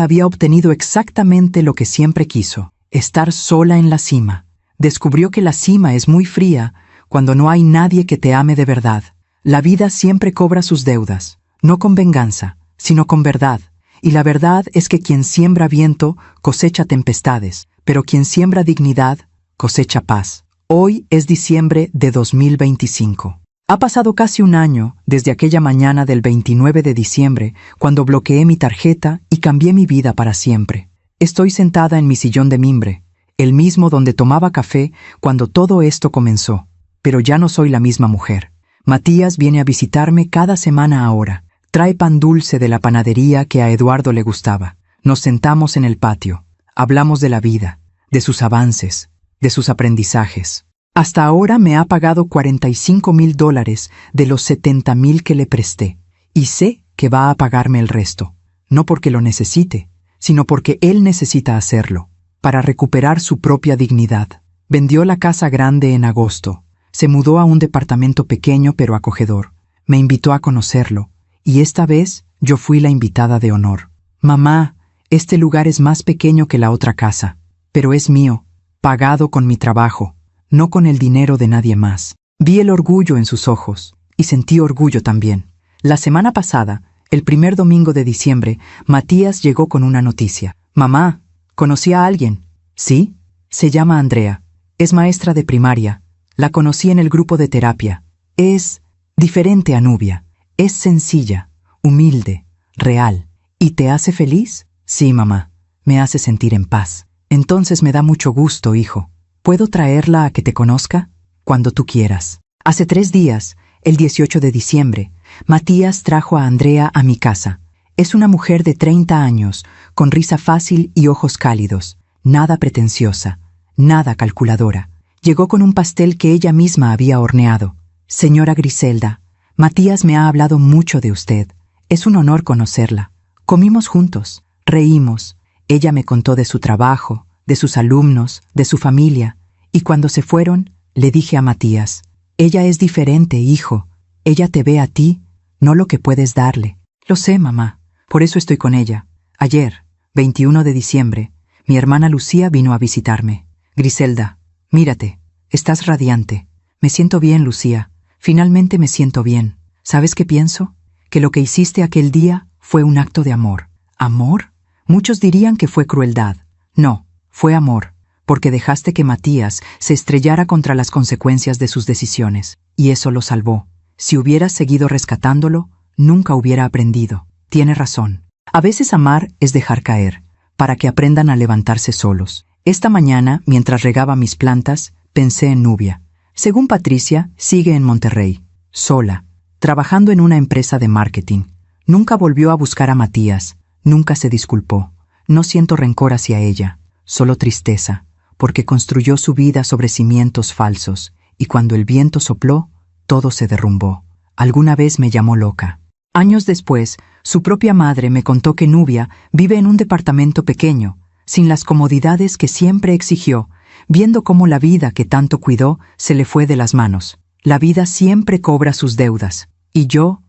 había obtenido exactamente lo que siempre quiso, estar sola en la cima. Descubrió que la cima es muy fría cuando no hay nadie que te ame de verdad. La vida siempre cobra sus deudas, no con venganza, sino con verdad. Y la verdad es que quien siembra viento cosecha tempestades, pero quien siembra dignidad cosecha paz. Hoy es diciembre de 2025. Ha pasado casi un año desde aquella mañana del 29 de diciembre, cuando bloqueé mi tarjeta y cambié mi vida para siempre. Estoy sentada en mi sillón de mimbre, el mismo donde tomaba café cuando todo esto comenzó, pero ya no soy la misma mujer. Matías viene a visitarme cada semana ahora. Trae pan dulce de la panadería que a Eduardo le gustaba. Nos sentamos en el patio. Hablamos de la vida, de sus avances, de sus aprendizajes. Hasta ahora me ha pagado $45,000 de los 70,000 que le presté. Y sé que va a pagarme el resto. No porque lo necesite, sino porque él necesita hacerlo, para recuperar su propia dignidad. Vendió la casa grande en agosto. Se mudó a un departamento pequeño pero acogedor. Me invitó a conocerlo. Y esta vez yo fui la invitada de honor. Mamá, este lugar es más pequeño que la otra casa, pero es mío, pagado con mi trabajo, no con el dinero de nadie más. Vi el orgullo en sus ojos, y sentí orgullo también. La semana pasada, el primer domingo de diciembre, Matías llegó con una noticia. Mamá, conocí a alguien. ¿Sí? Se llama Andrea. Es maestra de primaria. La conocí en el grupo de terapia. Es diferente a Nubia. Es sencilla, humilde, real. ¿Y te hace feliz? Sí, mamá. Me hace sentir en paz. Entonces me da mucho gusto, hijo. ¿Puedo traerla a que te conozca? cuando tú quieras. Hace 3 días, el 18 de diciembre, Matías trajo a Andrea a mi casa. Es una mujer de 30 años, con risa fácil y ojos cálidos, nada pretenciosa, nada calculadora. Llegó con un pastel que ella misma había horneado. Señora Griselda, Matías me ha hablado mucho de usted. Es un honor conocerla. Comimos juntos, reímos. Ella me contó de su trabajo, de sus alumnos, de su familia. Y cuando se fueron, le dije a Matías, ella es diferente, hijo. Ella te ve a ti, no lo que puedes darle. Lo sé, mamá. Por eso estoy con ella. Ayer, 21 de diciembre, mi hermana Lucía vino a visitarme. Griselda, mírate, estás radiante. Me siento bien, Lucía. Finalmente me siento bien. ¿Sabes qué pienso? Que lo que hiciste aquel día fue un acto de amor. ¿Amor? Muchos dirían que fue crueldad. No, fue amor, porque dejaste que Matías se estrellara contra las consecuencias de sus decisiones, y eso lo salvó. Si hubieras seguido rescatándolo, nunca hubiera aprendido. Tienes razón. A veces amar es dejar caer, para que aprendan a levantarse solos. Esta mañana, mientras regaba mis plantas, pensé en Nubia. Según Patricia, sigue en Monterrey, sola, trabajando en una empresa de marketing. Nunca volvió a buscar a Matías, nunca se disculpó. No siento rencor hacia ella, solo tristeza, porque construyó su vida sobre cimientos falsos, y cuando el viento sopló, todo se derrumbó. Alguna vez me llamó loca. Años después, su propia madre me contó que Nubia vive en un departamento pequeño, sin las comodidades que siempre exigió, viendo cómo la vida que tanto cuidó se le fue de las manos. La vida siempre cobra sus deudas. Y yo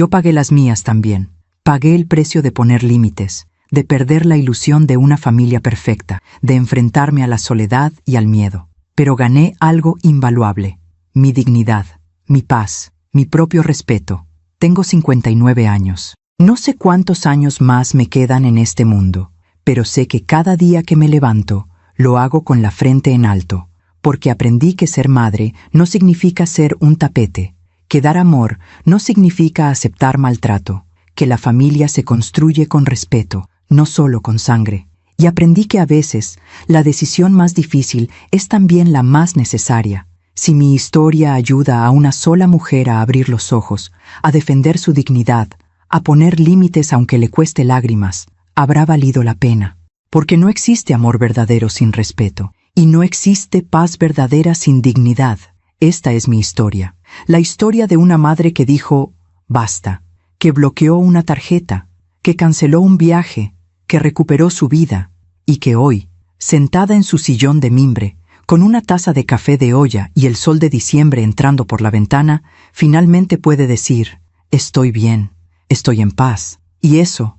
pagué las mías también. Pagué el precio de poner límites, de perder la ilusión de una familia perfecta, de enfrentarme a la soledad y al miedo. Pero gané algo invaluable: mi dignidad, mi paz, mi propio respeto. Tengo 59 años. No sé cuántos años más me quedan en este mundo, pero sé que cada día que me levanto, lo hago con la frente en alto, porque aprendí que ser madre no significa ser un tapete, que dar amor no significa aceptar maltrato, que la familia se construye con respeto, no solo con sangre. Y aprendí que a veces la decisión más difícil es también la más necesaria. Si mi historia ayuda a una sola mujer a abrir los ojos, a defender su dignidad, a poner límites aunque le cueste lágrimas, habrá valido la pena. Porque no existe amor verdadero sin respeto, y no existe paz verdadera sin dignidad. Esta es mi historia. La historia de una madre que dijo basta, que bloqueó una tarjeta, que canceló un viaje, que recuperó su vida, y que hoy, sentada en su sillón de mimbre, con una taza de café de olla y el sol de diciembre entrando por la ventana, finalmente puede decir, estoy bien, estoy en paz. Y eso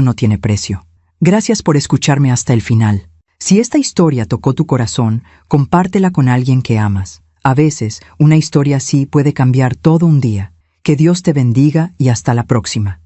no tiene precio. Gracias por escucharme hasta el final. Si esta historia tocó tu corazón, compártela con alguien que amas. A veces, una historia así puede cambiar todo un día. Que Dios te bendiga y hasta la próxima.